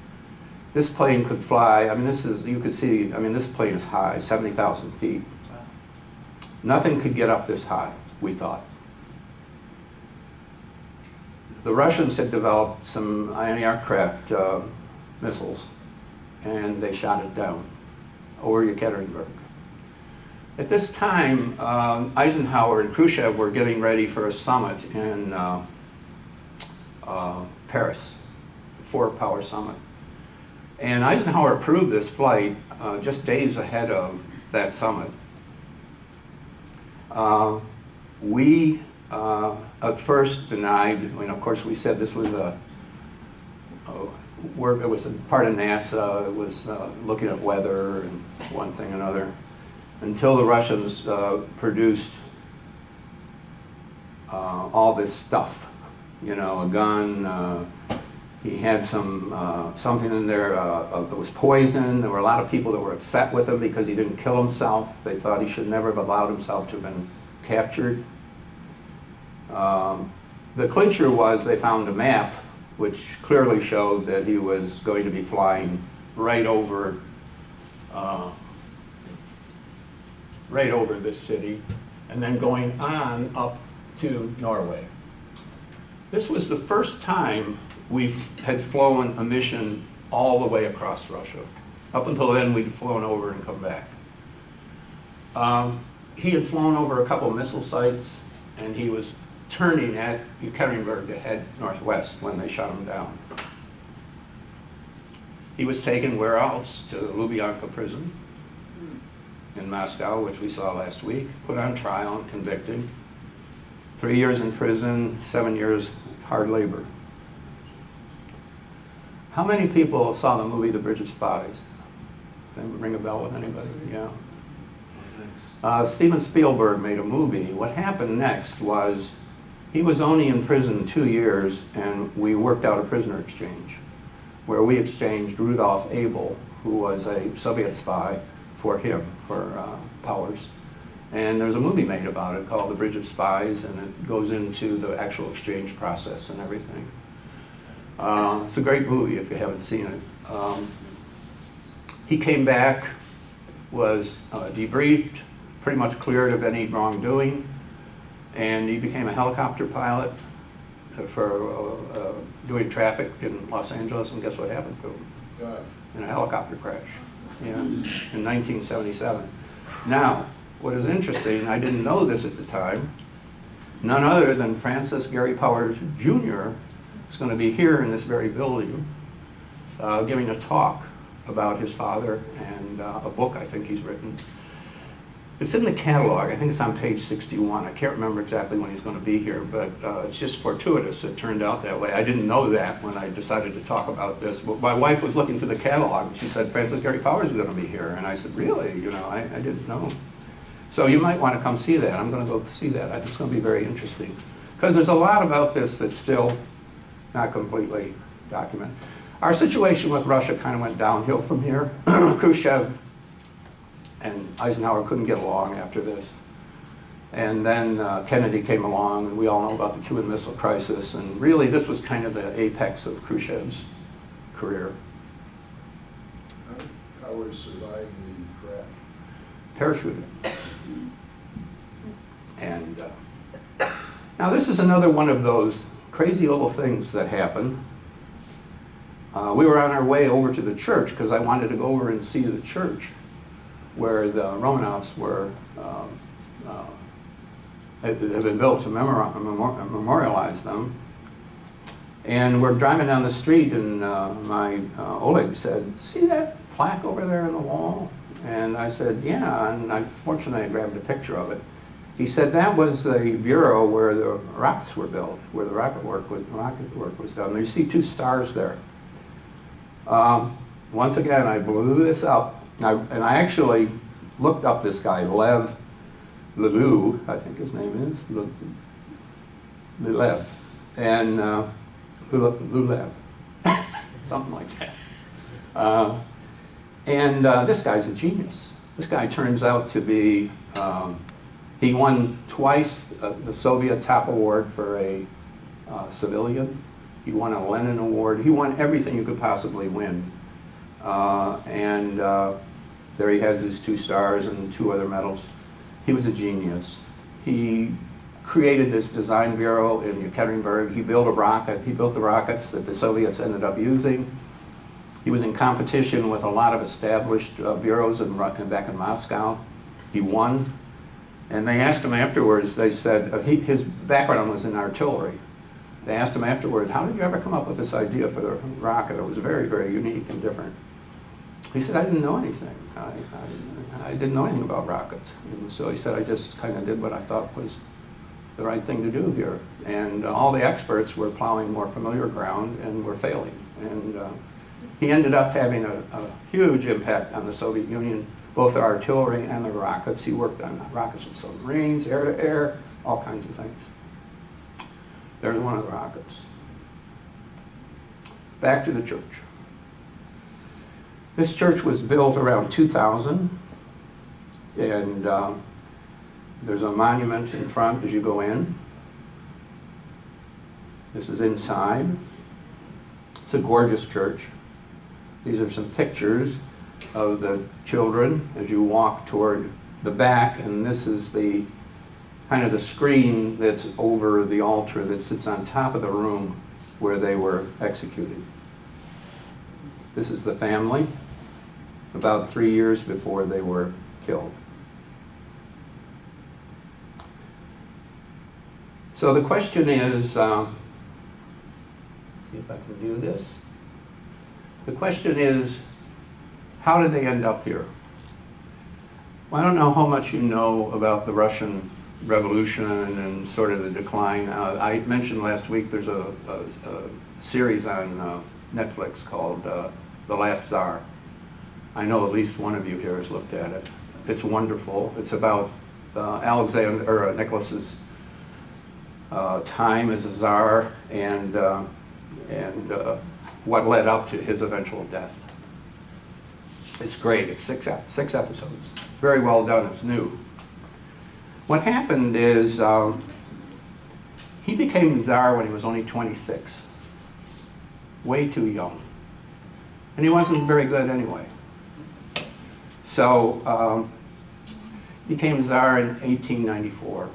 This plane could fly, I mean, this is, you could see, I mean, this plane is high, 70,000 feet. Nothing could get up this high, we thought. The Russians had developed some anti-aircraft missiles, and they shot it down over Yekaterinburg. At this time, Eisenhower and Khrushchev were getting ready for a summit in Paris, four-power summit. And Eisenhower approved this flight just days ahead of that summit. We at first denied, I mean, of course we said this was it was a part of NASA, it was looking at weather and one thing and another, until the Russians produced all this stuff, you know, a gun, he had some something in there that was poison. There were a lot of people that were upset with him because he didn't kill himself. They thought he should never have allowed himself to have been captured. The clincher was they found a map which clearly showed that he was going to be flying right over this city and then going on up to Norway. This was the first time we had flown a mission all the way across Russia. Up until then, we'd flown over and come back. He had flown over a couple of missile sites, and he was turning at Yekaterinburg to head northwest when they shot him down. He was taken where else? To the Lubyanka prison in Moscow, which we saw last week, put on trial and convicted. 3 years in prison, 7 years hard labor. How many people saw the movie The Bridge of Spies? Does that ring a bell with anybody? Yeah. Steven Spielberg made a movie. What happened next was he was only in prison 2 years, and we worked out a prisoner exchange where we exchanged Rudolf Abel, who was a Soviet spy, for him, for Powers. And there's a movie made about it called The Bridge of Spies, and it goes into the actual exchange process and everything. It's a great movie if you haven't seen it. He came back, was debriefed, pretty much cleared of any wrongdoing, and he became a helicopter pilot for doing traffic in Los Angeles, and guess what happened to him? God. In a helicopter crash, yeah, in 1977. Now, what is interesting, I didn't know this at the time, none other than Francis Gary Powers Jr. is going to be here in this very building giving a talk about his father and a book I think he's written. It's in the catalog. I think it's on page 61. I can't remember exactly when he's going to be here, but it's just fortuitous it turned out that way. I didn't know that when I decided to talk about this. But my wife was looking through the catalog, and she said, Francis Gary Powers is going to be here. And I said, really? You know, I didn't know. So you might want to come see that. I'm going to go see that. I think it's going to be very interesting. Because there's a lot about this that's still not completely documented. Our situation with Russia kind of went downhill from here. Khrushchev and Eisenhower couldn't get along after this. And then Kennedy came along, and we all know about the Cuban Missile Crisis, and really this was kind of the apex of Khrushchev's career. Powers survived the crash. parachuted. And now this is another one of those crazy little things that happen. We were on our way over to the church because I wanted to go over and see the church where the Romanovs were had been built to memorialize them. And we're driving down the street, and my Oleg said, "See that plaque over there on the wall?" And I said, "Yeah," and fortunately I grabbed a picture of it. He said that was the bureau where the rockets were built, where the rocket work was done. You see two stars there. Once again, I blew this up, and I actually looked up this guy, Lev Lelou, I think his name is, Lev, and Lulev, something like that. This guy's a genius. This guy turns out to be, he won twice the Soviet top award for a civilian. He won a Lenin Award. He won everything you could possibly win. There he has his 2 stars and 2 other medals. He was a genius. He created this design bureau in Yekaterinburg. He built a rocket. He built the rockets that the Soviets ended up using. He was in competition with a lot of established bureaus back in Moscow. He won. And they asked him afterwards, they said, his background was in artillery. They asked him afterwards, "How did you ever come up with this idea for the rocket? It was very, very unique and different." He said, "I didn't know anything. I didn't know anything about rockets." And so he said, "I just kind of did what I thought was the right thing to do here." And all the experts were plowing more familiar ground and were failing. And he ended up having a huge impact on the Soviet Union, both the artillery and the rockets. He worked on rockets with submarines, air-to-air, all kinds of things. There's one of the rockets. Back to the church. This church was built around 2000, and there's a monument in front as you go in. This is inside. It's a gorgeous church. These are some pictures of the children as you walk toward the back, and this is the kind of the screen that's over the altar that sits on top of the room where they were executed. This is the family, about 3 years before they were killed. So the question is, see if I can do this. The question is, how did they end up here? Well, I don't know how much you know about the Russian Revolution and sort of the decline. I mentioned last week there's a series on Netflix called The Last Tsar. I know at least one of you here has looked at it. It's wonderful. It's about Nicholas's time as a czar and what led up to his eventual death. It's great. It's six episodes. Very well done. It's new. What happened is he became czar when he was only 26. Way too young. And he wasn't very good anyway. So he became czar in 1894.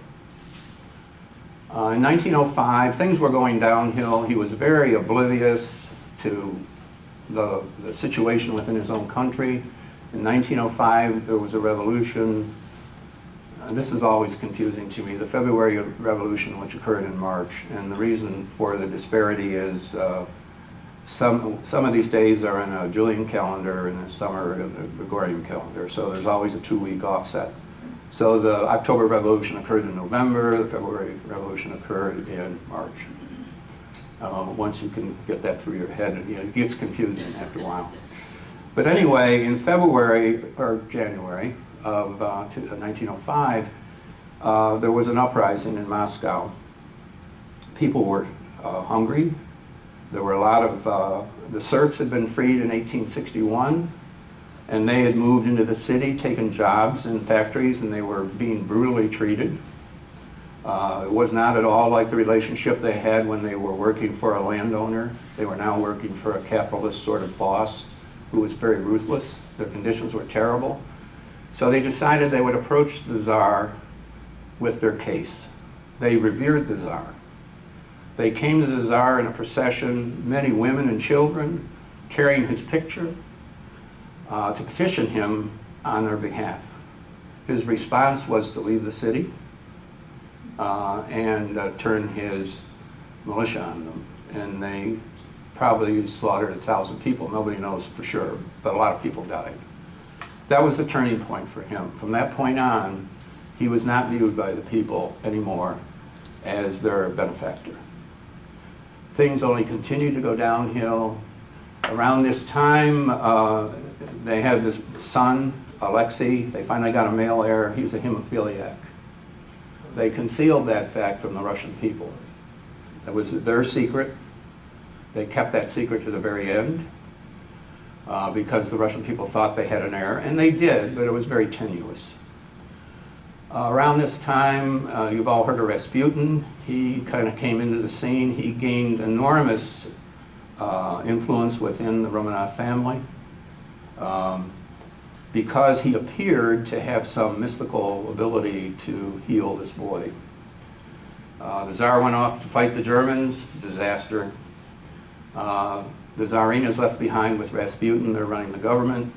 In 1905, things were going downhill. He was very oblivious to the situation within his own country. In 1905, there was a revolution. This is always confusing to me, the February Revolution, which occurred in March. And the reason for the disparity is some of these days are in a Julian calendar and some are in a Gregorian calendar. So there's always a 2-week offset. So the October Revolution occurred in November, the February Revolution occurred in March. Once you can get that through your head, it gets confusing after a while. But anyway, in February or January of 1905, there was an uprising in Moscow. People were hungry. There were a lot of, the serfs had been freed in 1861, and they had moved into the city, taken jobs in factories, and they were being brutally treated. It was not at all like the relationship they had when they were working for a landowner. They were now working for a capitalist sort of boss who was very ruthless. Their conditions were terrible. So they decided they would approach the Tsar with their case. They revered the Tsar. They came to the Tsar in a procession, many women and children, carrying his picture to petition him on their behalf. His response was to leave the city and turn his militia on them. And they probably slaughtered 1,000 people. Nobody knows for sure, but a lot of people died. That was the turning point for him. From that point on, he was not viewed by the people anymore as their benefactor. Things only continued to go downhill. Around this time, they had this son, Alexei. They finally got a male heir. He was a hemophiliac. They concealed that fact from the Russian people. It was their secret. They kept that secret to the very end because the Russian people thought they had an heir, and they did, but it was very tenuous. Around this time, you've all heard of Rasputin. He kind of came into the scene. He gained enormous influence within the Romanov family because he appeared to have some mystical ability to heal this boy. The Tsar went off to fight the Germans, disaster. The Tsarina is left behind with Rasputin. They're running the government.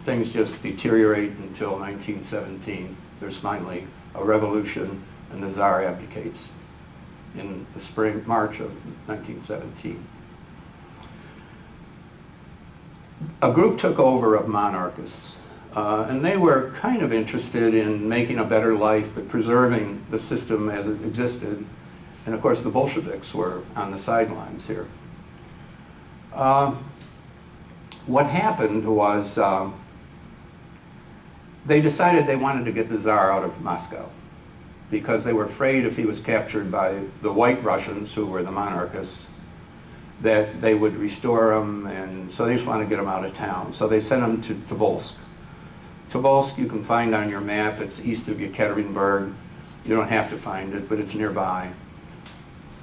Things just deteriorate until 1917. There's finally a revolution, and the Tsar abdicates in the spring, March of 1917. A group took over of monarchists, and they were kind of interested in making a better life, but preserving the system as it existed. And of course, the Bolsheviks were on the sidelines here. What happened was they decided they wanted to get the Tsar out of Moscow because they were afraid if he was captured by the White Russians, who were the monarchists, that they would restore him, and so they just wanted to get him out of town. So they sent him to Tobolsk. Tobolsk you can find on your map. It's east of Yekaterinburg. You don't have to find it, but it's nearby.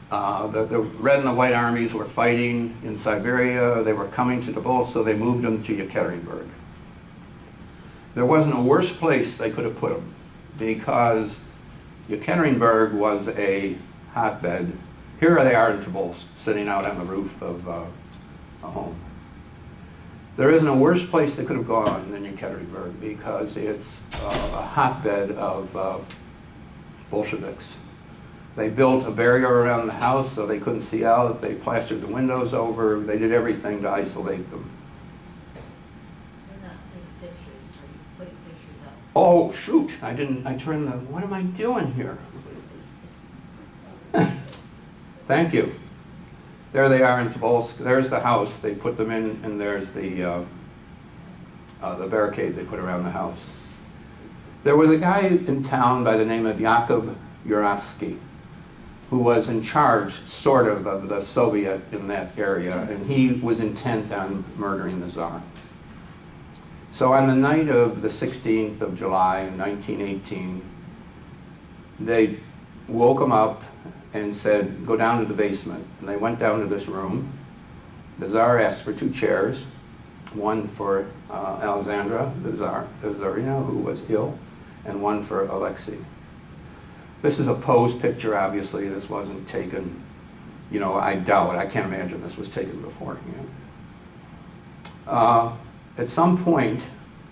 The Red and the White armies were fighting in Siberia. They were coming to Tobolsk, so they moved him to Yekaterinburg. There wasn't a worse place they could have put him because Yekaterinburg was a hotbed. Here they are in Tobolsk, sitting out on the roof of a home. There isn't a worse place they could have gone than Yekaterinburg because it's a hotbed of Bolsheviks. They built a barrier around the house so they couldn't see out. They plastered the windows over. They did everything to isolate them. You're not seeing pictures, are you putting pictures up? Oh, shoot, I turned the, what am I doing here? Thank you. There they are in Tobolsk. There's the house they put them in, and there's the barricade they put around the house. There was a guy in town by the name of Yakov Yurovsky, who was in charge, sort of the Soviet in that area, and he was intent on murdering the Tsar. So on the night of the 16th of July, 1918, they woke him up and said, go down to the basement. And they went down to this room. The Tsar asked for 2 chairs, one for Alexandra, the Tsarina, who was ill, and one for Alexei. This is a posed picture, obviously. This wasn't taken, you know, I doubt, I can't imagine this was taken beforehand. At some point,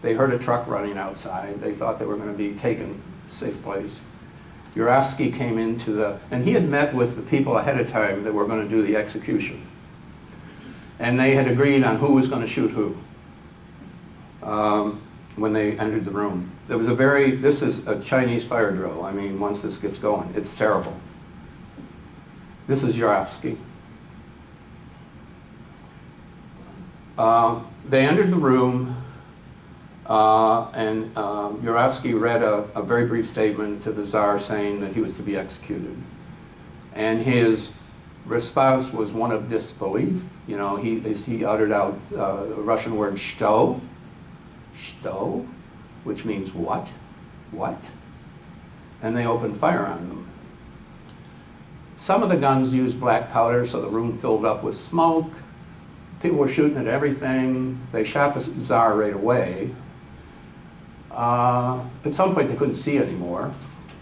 they heard a truck running outside. They thought they were going to be taken to a safe place. Yurovsky came into the, and he had met with the people ahead of time that were going to do the execution. And they had agreed on who was going to shoot who when they entered the room. There was this is a Chinese fire drill. I mean, once this gets going, it's terrible. This is Yurovsky. They entered the room, and Yurovsky read a very brief statement to the Tsar saying that he was to be executed. And his response was one of disbelief. You know, he uttered out the Russian word "что," "что," which means what? What? And they opened fire on them. Some of the guns used black powder, so the room filled up with smoke. People were shooting at everything. They shot the Tsar right away. At some point, they couldn't see anymore,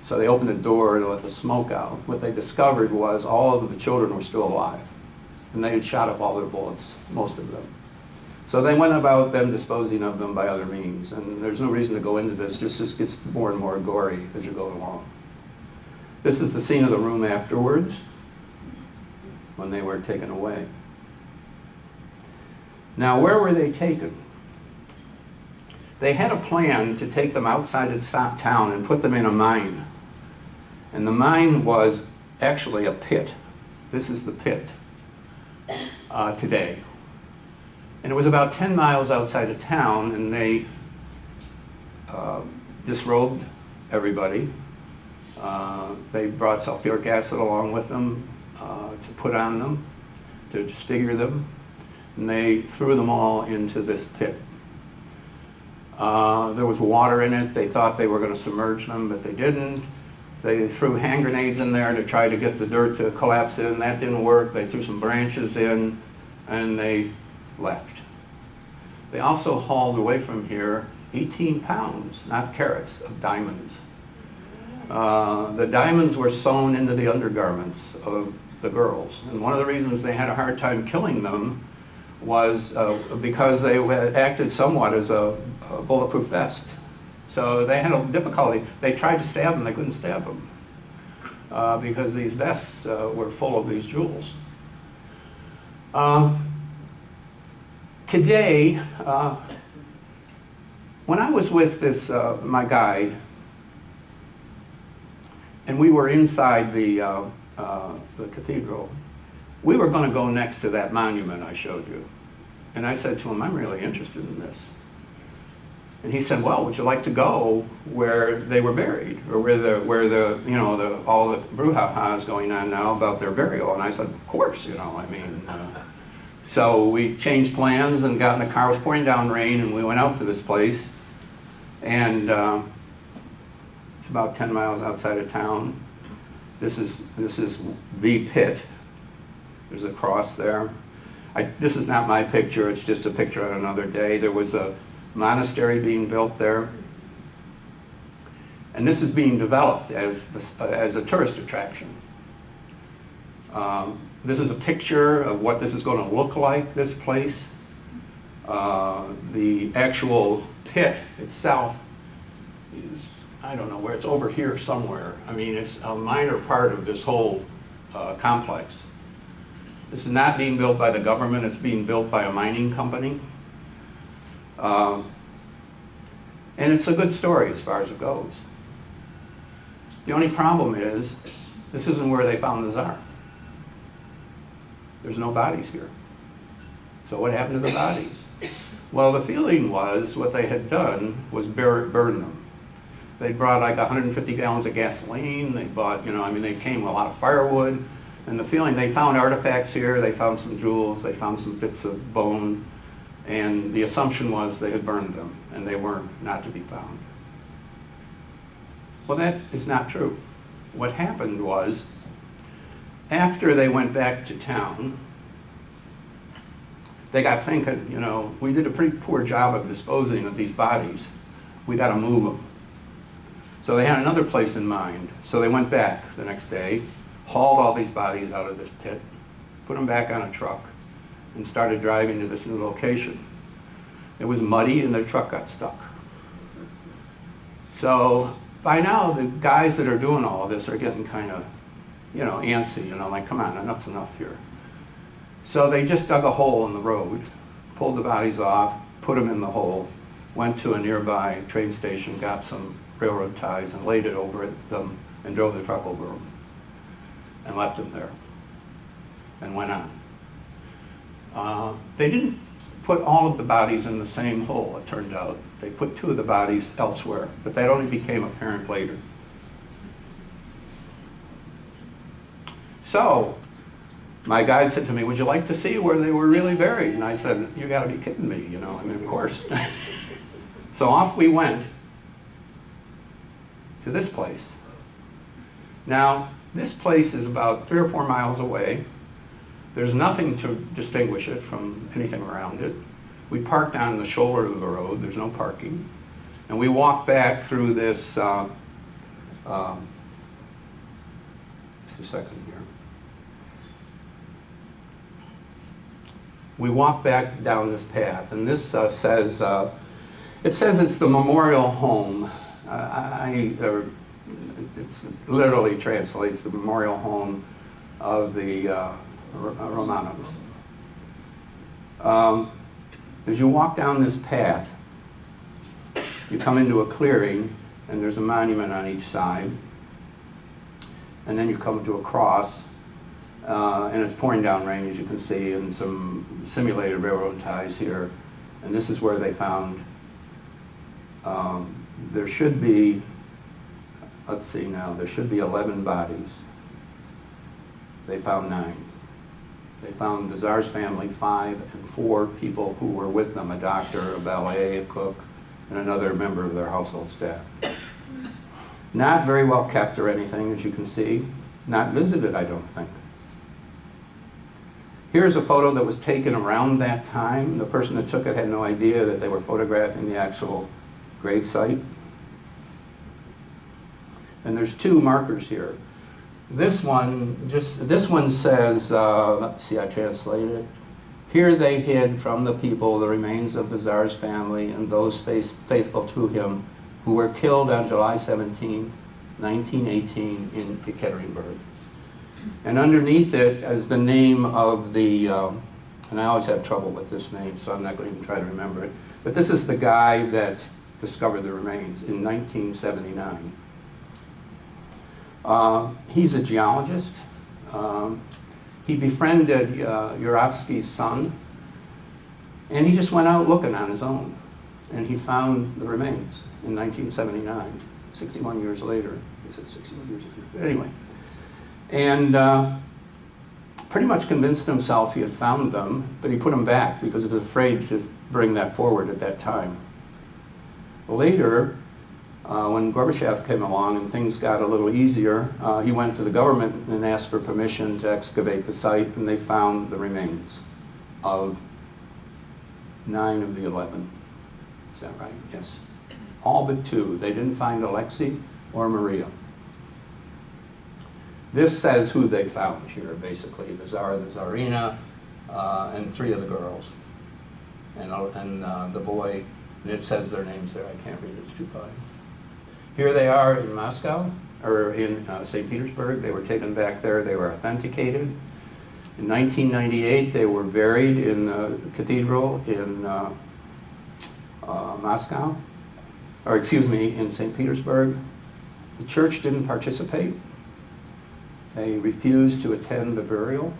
so they opened the door to let the smoke out. What they discovered was all of the children were still alive, and they had shot up all their bullets, most of them. So they went about then disposing of them by other means, and there's no reason to go into this, just this gets more and more gory as you go along. This is the scene of the room afterwards, when they were taken away. Now, where were they taken? They had a plan to take them outside of town and put them in a mine. And the mine was actually a pit. This is the pit today. And it was about 10 miles outside of town, and they disrobed everybody. They brought sulfuric acid along with them to put on them, to disfigure them, and they threw them all into this pit. There was water in it. They thought they were going to submerge them, but they didn't. They threw hand grenades in there to try to get the dirt to collapse in. That didn't work. They threw some branches in, and they left. They also hauled away from here 18 pounds, not carats, of diamonds. The diamonds were sewn into the undergarments of the girls. And one of the reasons they had a hard time killing them was because they acted somewhat as a bulletproof vest. So they had a difficulty. They tried to stab them, they couldn't stab them because these vests were full of these jewels. Today, when I was with this, my guide, and we were inside the cathedral, we were going to go next to that monument I showed you. And I said to him, I'm really interested in this. And he said, well, would you like to go where they were buried, or where all the brouhaha is going on now about their burial? And I said, of course, So we changed plans and got in the car. It was pouring down rain, and we went out to this place. And it's about 10 miles outside of town. This is the pit. There's a cross there. This is not my picture. It's just a picture on another day. There was a monastery being built there. And this is being developed as a tourist attraction. This is a picture of what this is going to look like, this place. The actual pit itself is, I don't know where, it's over here somewhere. I mean, it's a minor part of this whole complex. This is not being built by the government, it's being built by a mining company. And it's a good story as far as it goes. The only problem is, this isn't where they found the Tsar. There's no bodies here. So what happened to the bodies? Well, the feeling was what they had done was burn them. They brought like 150 gallons of gasoline. They bought, they came with a lot of firewood. And the feeling, they found artifacts here. They found some jewels. They found some bits of bone. And the assumption was they had burned them, and they were not to be found. Well, that is not true. What happened was, after they went back to town, they got thinking, we did a pretty poor job of disposing of these bodies. We got to move them. So they had another place in mind. So they went back the next day, hauled all these bodies out of this pit, put them back on a truck, and started driving to this new location. It was muddy, and their truck got stuck. So by now, the guys that are doing all this are getting kind of, antsy, like, come on, enough's enough here. So they just dug a hole in the road, pulled the bodies off, put them in the hole, went to a nearby train station, got some railroad ties, and laid it over them, and drove the truck over them, and left them there, and went on. They didn't put all of the bodies in the same hole, it turned out. They put 2 of the bodies elsewhere, but that only became apparent later. So, my guide said to me, would you like to see where they were really buried? And I said, you gotta be kidding me, of course. So off we went to this place. Now, this place is about 3 or 4 miles away. There's nothing to distinguish it from anything around it. We parked on the shoulder of the road, there's no parking. And we walked back through this, just a second here. We walked back down this path, and this says, it says it's the memorial home. It literally translates the memorial home of the Romanovs. As you walk down this path, you come into a clearing, and there's a monument on each side. And then you come to a cross, and it's pouring down rain, as you can see, and some simulated railroad ties here. And this is where they found, there should be, let's see now, there should be 11 bodies. They found 9. They found the Tsar's family, 5, and 4 people who were with them, a doctor, a valet, a cook, and another member of their household staff. Not very well kept or anything, as you can see. Not visited, I don't think. Here's a photo that was taken around that time. The person that took it had no idea that they were photographing the actual grave site. And there's 2 markers here. This one says, let's see, I translated it. Here they hid from the people the remains of the Tsar's family and those faithful to him who were killed on July 17, 1918 in Ekaterinburg. And underneath it is the name of the, and I always have trouble with this name, so I'm not going to even try to remember it, but this is the guy that discovered the remains in 1979. He's a geologist. He befriended Yurovsky's son, and he just went out looking on his own, and he found the remains in 1979, 61 years later. He said 61 years later. Anyway, and pretty much convinced himself he had found them, but he put them back because he was afraid to bring that forward at that time. Later, when Gorbachev came along and things got a little easier, he went to the government and asked for permission to excavate the site, and they found the remains of 9 of the 11. Is that right? Yes. All but 2. They didn't find Alexei or Maria. This says who they found here, basically. The Tsar, the Tsarina, and 3 of the girls. And the boy, and it says their names there. I can't read it, it's too fine. Here they are in Moscow, or in St. Petersburg. They were taken back there. They were authenticated. In 1998, they were buried in the cathedral in Moscow, or excuse me, in St. Petersburg. The church didn't participate. They refused to attend the burial.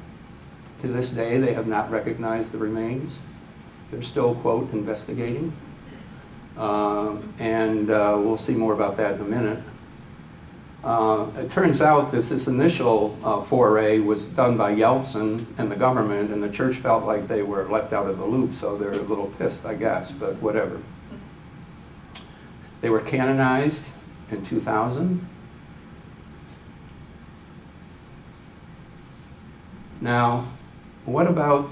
To this day, they have not recognized the remains. They're still, quote, investigating. And we'll see more about that in a minute. It turns out this initial foray was done by Yeltsin and the government, and the church felt like they were left out of the loop, so they're a little pissed, I guess, but whatever. They were canonized in 2000. Now, what about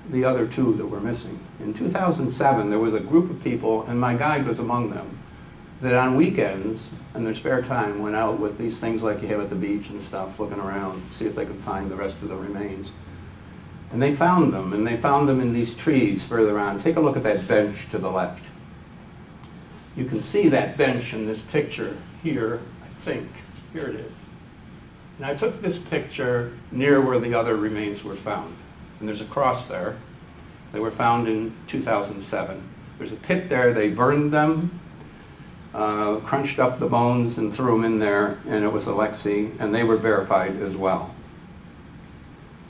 the other 2 that were missing? In 2007, there was a group of people, and my guide was among them, that on weekends, in their spare time, went out with these things like you have at the beach and stuff, looking around, see if they could find the rest of the remains. And they found them, and they found them in these trees further on. Take a look at that bench to the left. You can see that bench in this picture here, I think. Here it is. And I took this picture near where the other remains were found. And there's a cross there. They were found in 2007. There's a pit there. They burned them, crunched up the bones and threw them in there, and it was Alexei, and they were verified as well.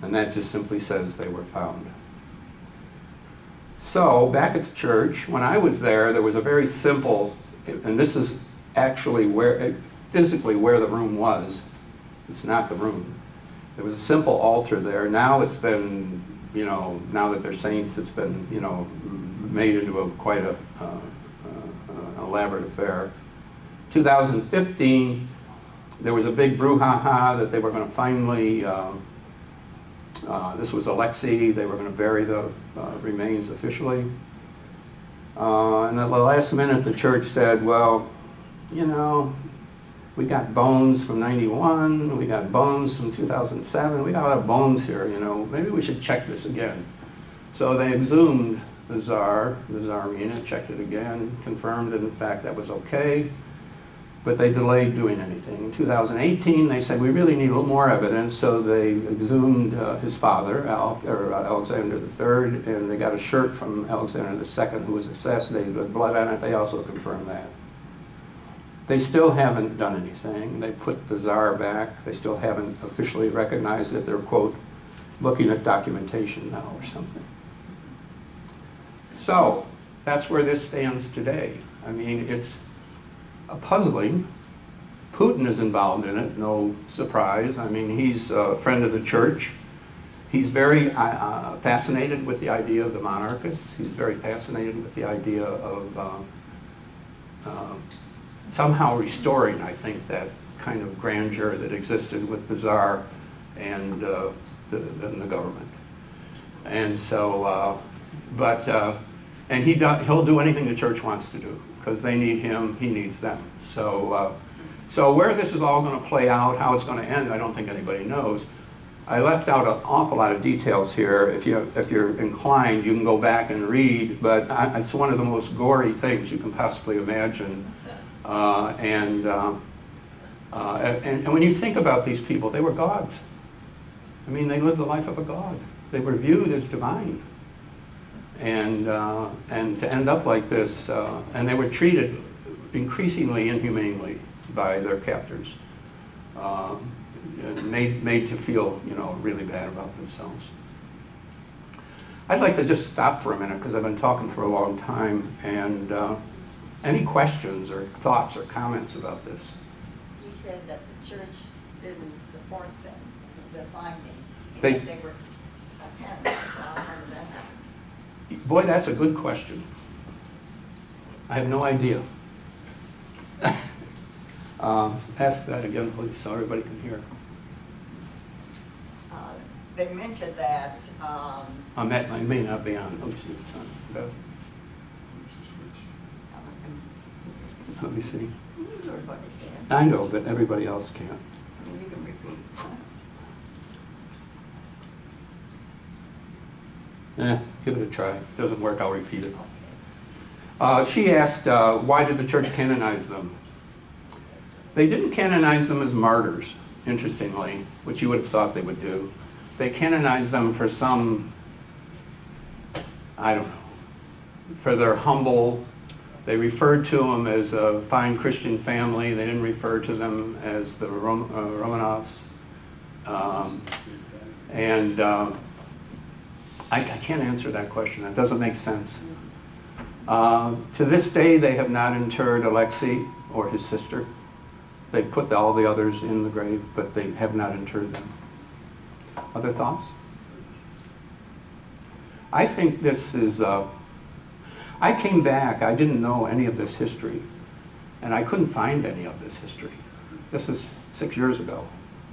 And that just simply says they were found. So, back at the church, when I was there, there was a very simple, and this is actually physically where the room was. It's not the room. There was a simple altar there. Now it's been, now that they're saints, it's been, made into quite a elaborate affair. 2015, there was a big brouhaha that they were going to finally, this was Alexei, they were going to bury the remains officially. And at the last minute, the church said, well, you know, we got bones from 91, we got bones from 2007, we got a lot of bones here, you know, maybe we should check this again. So they exhumed the Tsarina, checked it again, confirmed that in fact that was okay, but they delayed doing anything. In 2018, they said, we really need a little more evidence, so they exhumed his father, Alexander III, and they got a shirt from Alexander II, who was assassinated with blood on it. They also confirmed that. They still haven't done anything. They put the Tsar back. They still haven't officially recognized that they're, quote, looking at documentation now or something. So, that's where this stands today. I mean, it's puzzling. Putin is involved in it, no surprise. I mean, he's a friend of the church. He's very fascinated with the idea of the monarchists. He's very fascinated with the idea of somehow restoring, I think, that kind of grandeur that existed with the Tsar and the government. And so, and he'll do anything the church wants to do, because they need him, he needs them. So, so where this is all going to play out, how it's going to end, I don't think anybody knows. I left out an awful lot of details here. If you're inclined, you can go back and read, but it's one of the most gory things you can possibly imagine. And when you think about these people, they were gods. I mean, they lived the life of a god. They were viewed as divine. And to end up like this, and they were treated increasingly inhumanely by their captors, made to feel, you know, really bad about themselves. I'd like to just stop for a minute, because I've been talking for a long time, and any questions or thoughts or comments about this? You said that the church didn't support them, the findings. They were canonized. How did that happen? Boy, that's a good question. I have no idea. Ask that again, please, so everybody can hear. They mentioned that. I may not be on. Let me see what's on. Let me see. I know, but everybody else can't. You can repeat. Give it a try. If it doesn't work, I'll repeat it. She asked, why did the church canonize them? They didn't canonize them as martyrs, interestingly, which you would have thought they would do. They canonized them for some, I don't know, for their humble. They referred to them as a fine Christian family. They didn't refer to them as the Romanovs. I can't answer that question. That doesn't make sense. To this day, they have not interred Alexei or his sister. They put all the others in the grave, but they have not interred them. Other thoughts? I think this is... I came back, I didn't know any of this history, and I couldn't find any of this history. This is 6 years ago.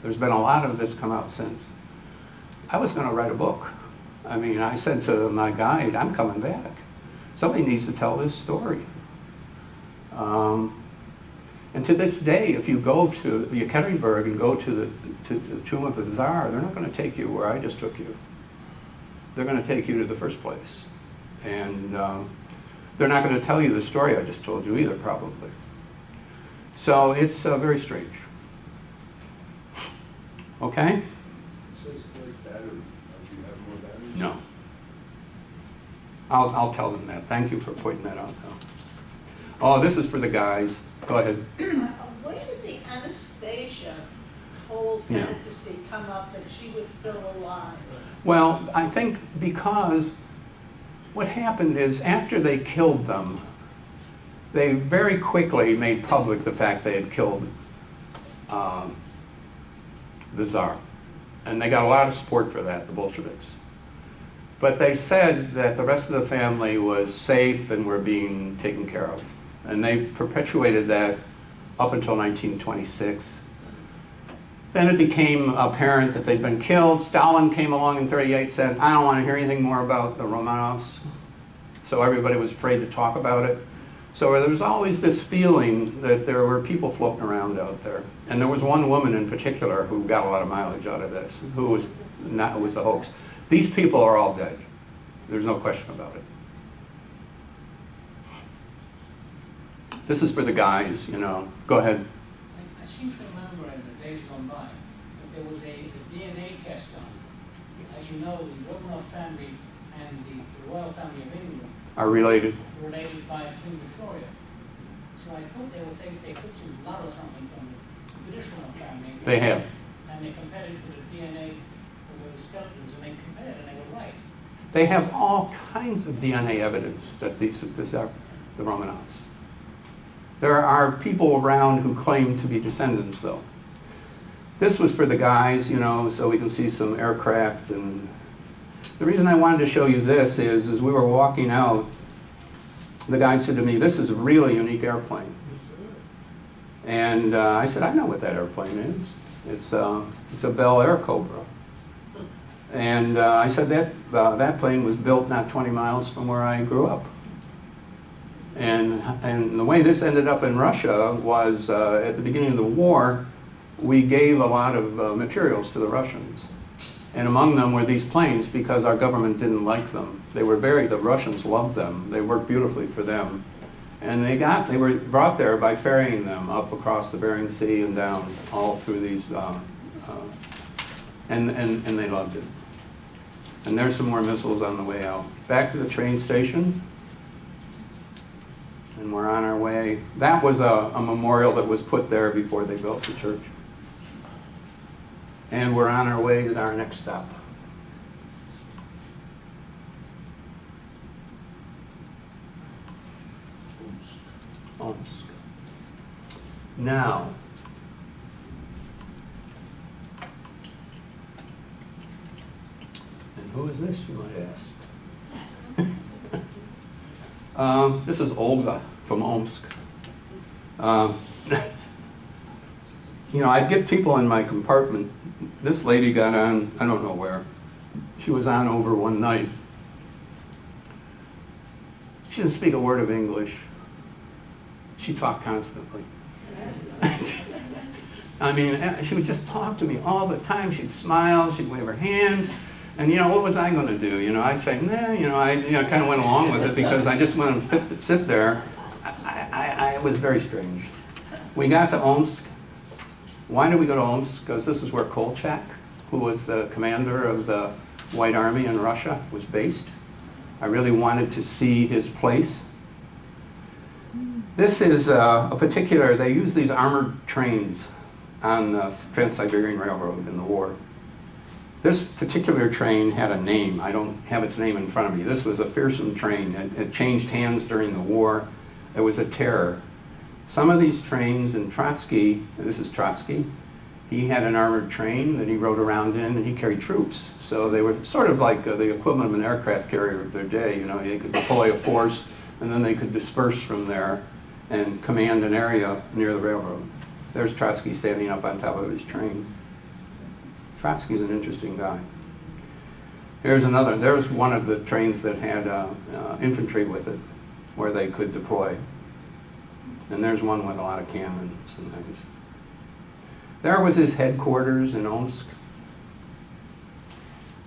There's been a lot of this come out since. I was going to write a book. I mean, I said to my guide, I'm coming back. Somebody needs to tell this story. And to this day, if you go to Yekaterinburg and go to the tomb of the Tsar, they're not going to take you where I just took you. They're going to take you to the first place. And they're not going to tell you the story I just told you either, probably. So it's very strange. Okay? It says like battery. Do you have more batteries? No. I'll tell them that. Thank you for pointing that out, though. Oh, this is for the guys. Go ahead. Where did the Anastasia whole fantasy come up that she was still alive? Well, I think because what happened is after they killed them, they very quickly made public the fact they had killed the Tsar. And they got a lot of support for that, the Bolsheviks. But they said that the rest of the family was safe and were being taken care of. And they perpetuated that up until 1926. Then it became apparent that they'd been killed. Stalin came along in '38, said, I don't want to hear anything more about the Romanovs. so everybody was afraid to talk about it. So there was always this feeling that there were people floating around out there. And there was one woman in particular who got a lot of mileage out of this, who was a hoax. These people are all dead. There's no question about it. This is for the guys, you know. Go ahead. I seem to remember in the days gone by that there was a DNA test done. As you know, the Romanov family and the royal family of England Are related. were related by Queen Victoria. So I thought they took some blood or something from the British royal family. They have. And they compared it to the DNA of the skeletons, and they compared it, and they were right. They have all kinds of DNA evidence that these are the Romanovs. There are people around who claim to be descendants, though. This was for the guys, you know, so we can see some aircraft. And the reason I wanted to show you this is, as we were walking out, the guide said to me, "This is a really unique airplane." And I said, "I know what that airplane is. It's a Bell Air Cobra." And I said, that plane was built not 20 miles from where I grew up. And the way this ended up in Russia was at the beginning of the war, we gave a lot of materials to the Russians. And among them were these planes because our government didn't like them. The Russians loved them. They worked beautifully for them. And they were brought there by ferrying them up across the Bering Sea and down all through these, and they loved it. And there's some more missiles on the way out. Back to the train station. And we're on our way. That was a memorial that was put there before they built the church. And we're on our way to our next stop. Omsk. Now, and who is this, you might ask? This is Olga from Omsk. You know, I'd get people in my compartment. This lady got on, I don't know where. She was on over one night. She didn't speak a word of English. She talked constantly. I mean, she would just talk to me all the time. She'd smile, she'd wave her hands. And, you know, what was I going to do? You know, I'd say, nah, you know, I kind of went along with it because I just wanted to sit there. It was very strange. We got to Omsk. Why did we go to Omsk? Because this is where Kolchak, who was the commander of the White Army in Russia, was based. I really wanted to see his place. This is a particular, they used these armored trains on the Trans-Siberian Railroad in the war. This particular train had a name. I don't have its name in front of me. This was a fearsome train. It changed hands during the war. It was a terror. Some of these trains, and Trotsky, this is Trotsky, he had an armored train that he rode around in, and he carried troops. So they were sort of like the equivalent of an aircraft carrier of their day. You know, they could deploy a force, and then they could disperse from there and command an area near the railroad. There's Trotsky standing up on top of his train. Trotsky's an interesting guy. There's one of the trains that had infantry with it, where they could deploy. And there's one with a lot of cannons and things. There was his headquarters in Omsk.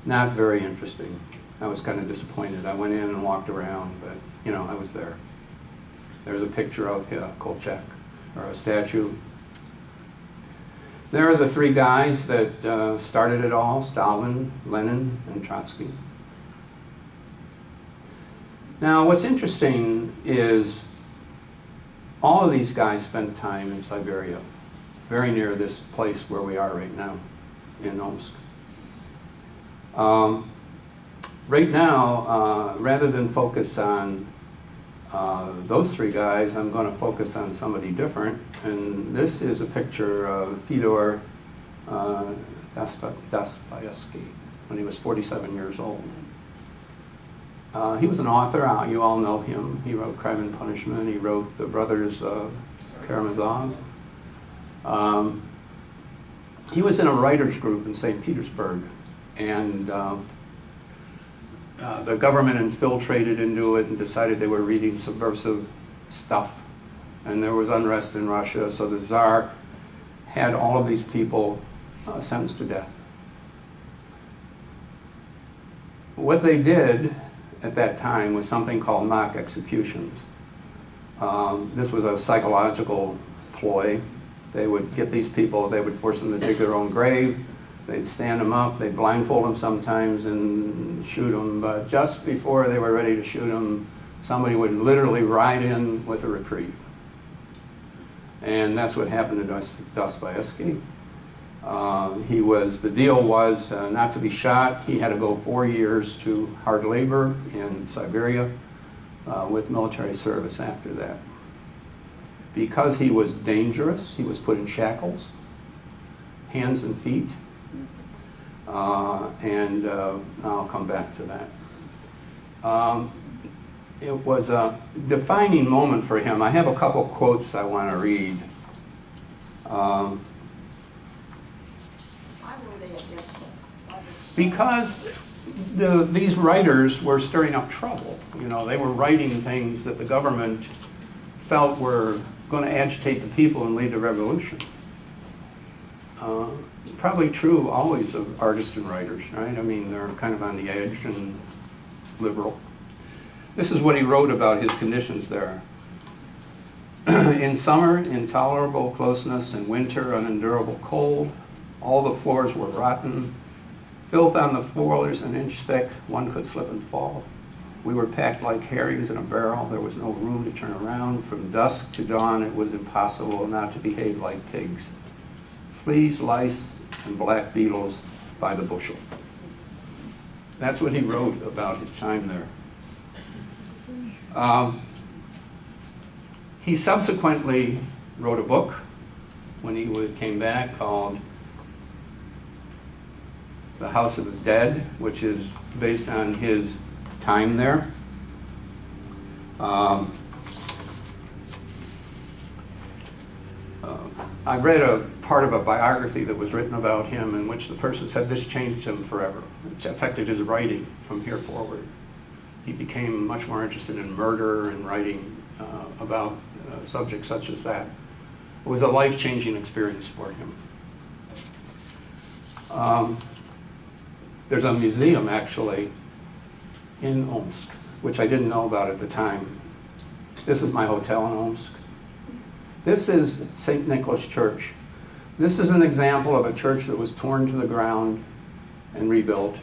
Not very interesting. I was kind of disappointed. I went in and walked around, but, you know, I was there. There's a picture of Kolchak, or a statue. There are the three guys that started it all, Stalin, Lenin, and Trotsky. Now, what's interesting is all of these guys spent time in Siberia, very near this place where we are right now, in Omsk. Right now, rather than focus on those three guys, I'm going to focus on somebody different. And this is a picture of Fyodor Dostoevsky when he was 47 years old. He was an author. You all know him. He wrote Crime and Punishment. He wrote The Brothers Karamazov. He was in a writers group in St. Petersburg. And the government infiltrated into it and decided they were reading subversive stuff. And there was unrest in Russia, so the Tsar had all of these people sentenced to death. What they did at that time was something called mock executions. This was a psychological ploy. They would get these people, they would force them to dig their own grave, they'd stand them up, they'd blindfold them sometimes and shoot them, but just before they were ready to shoot them, somebody would literally ride in with a reprieve. And that's what happened to Dostoevsky. The deal was not to be shot. He had to go 4 years to hard labor in Siberia with military service after that. Because he was dangerous, he was put in shackles, hands and feet, and I'll come back to that. It was a defining moment for him. I have a couple quotes I want to read. Why were they against it? Because these writers were stirring up trouble. You know, they were writing things that the government felt were going to agitate the people and lead to revolution. Probably true always of artists and writers, right? I mean, they're kind of on the edge and liberal. This is what he wrote about his conditions there. In summer, intolerable closeness, in winter, unendurable cold. All the floors were rotten. Filth on the floors an inch thick, one could slip and fall. We were packed like herrings in a barrel. There was no room to turn around. From dusk to dawn, it was impossible not to behave like pigs. Fleas, lice, and black beetles by the bushel. That's what he wrote about his time there. He subsequently wrote a book when he came back called The House of the Dead, which is based on his time there. I read a part of a biography that was written about him in which the person said this changed him forever. It affected his writing from here forward. He became much more interested in murder and writing about subjects such as that. It was a life-changing experience for him. There's a museum, actually, in Omsk, which I didn't know about at the time. This is my hotel in Omsk. This is St. Nicholas Church. This is an example of a church that was torn to the ground and rebuilt.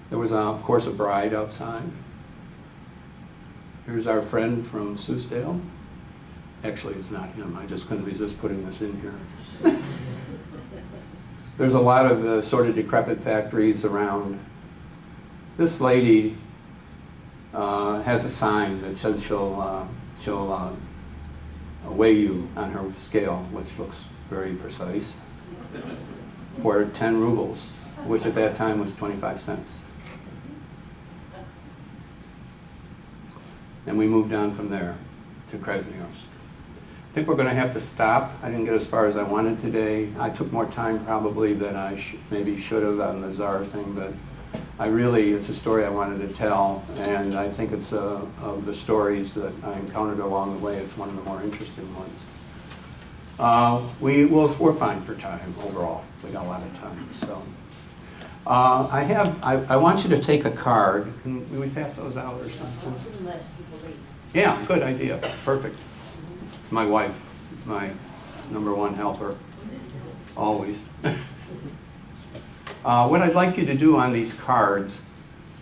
There was, of course, a bride outside. Here's our friend from Sousdale. Actually, it's not him. I just couldn't resist putting this in here. There's a lot of sort of decrepit factories around. This lady has a sign that says she'll weigh you on her scale, which looks very precise, for 10 rubles, which at that time was 25 cents. And we moved on from there to Krasnoyarsk. I think we're going to have to stop. I didn't get as far as I wanted today. I took more time probably than I maybe should have on the Tsar thing, but it's a story I wanted to tell, and I think it's of the stories that I encountered along the way, it's one of the more interesting ones. We're fine for time overall. We got a lot of time, so. I want you to take a card. Can we pass those out or something? Yeah, good idea. Perfect. It's my wife, my #1 helper, always. What I'd like you to do on these cards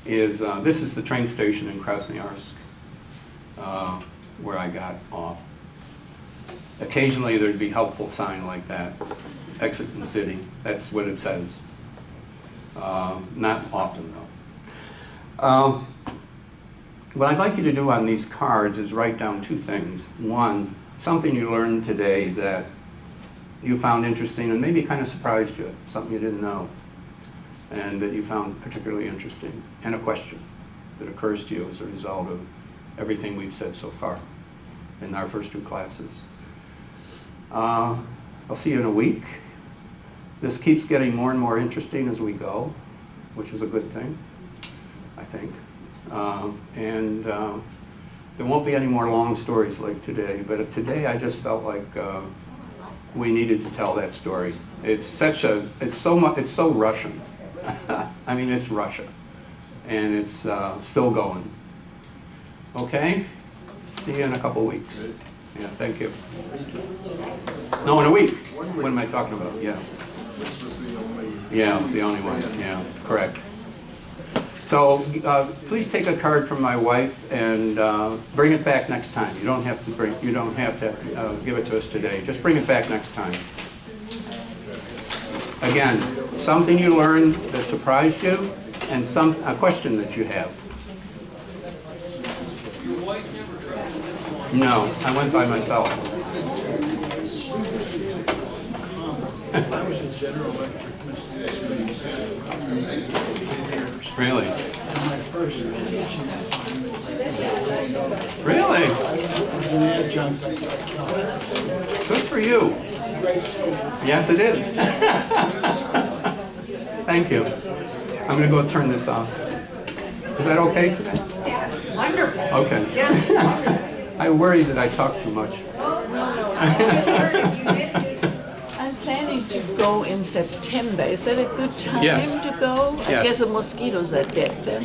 is, this is the train station in Krasnoyarsk, where I got off. Occasionally there'd be a helpful sign like that, exit in city. That's what it says. Not often though. What I'd like you to do on these cards is write down 2 things. One, something you learned today that you found interesting and maybe kind of surprised you, something you didn't know, and that you found particularly interesting, and a question that occurs to you as a result of everything we've said so far in our first 2 classes. I'll see you in a week. This keeps getting more and more interesting as we go, which is a good thing, I think. There won't be any more long stories like today, but today I just felt like we needed to tell that story. It's so Russian. I mean, it's Russia, and it's still going. Okay? See you in a couple weeks. Yeah, thank you. No, in a week. What am I talking about? Yeah. This was the only. Yeah, the only one. Yeah, correct. So please take a card from my wife and bring it back next time. You don't have to give it to us today. Just bring it back next time. Again, something you learned that surprised you, and a question that you have. Your wife never traveled? No, I went by myself. I was a General Electric Really? My first teaching assignment Really? was an adjunct. Good for you. Yes, it is. Thank you. I'm going to go turn this off. Is that okay today? Wonderful. Okay. Just wonderful. I worry that I talk too much. I'm planning to go in September. Is that a good time Yes. to go? I Yes. guess the mosquitoes are dead then.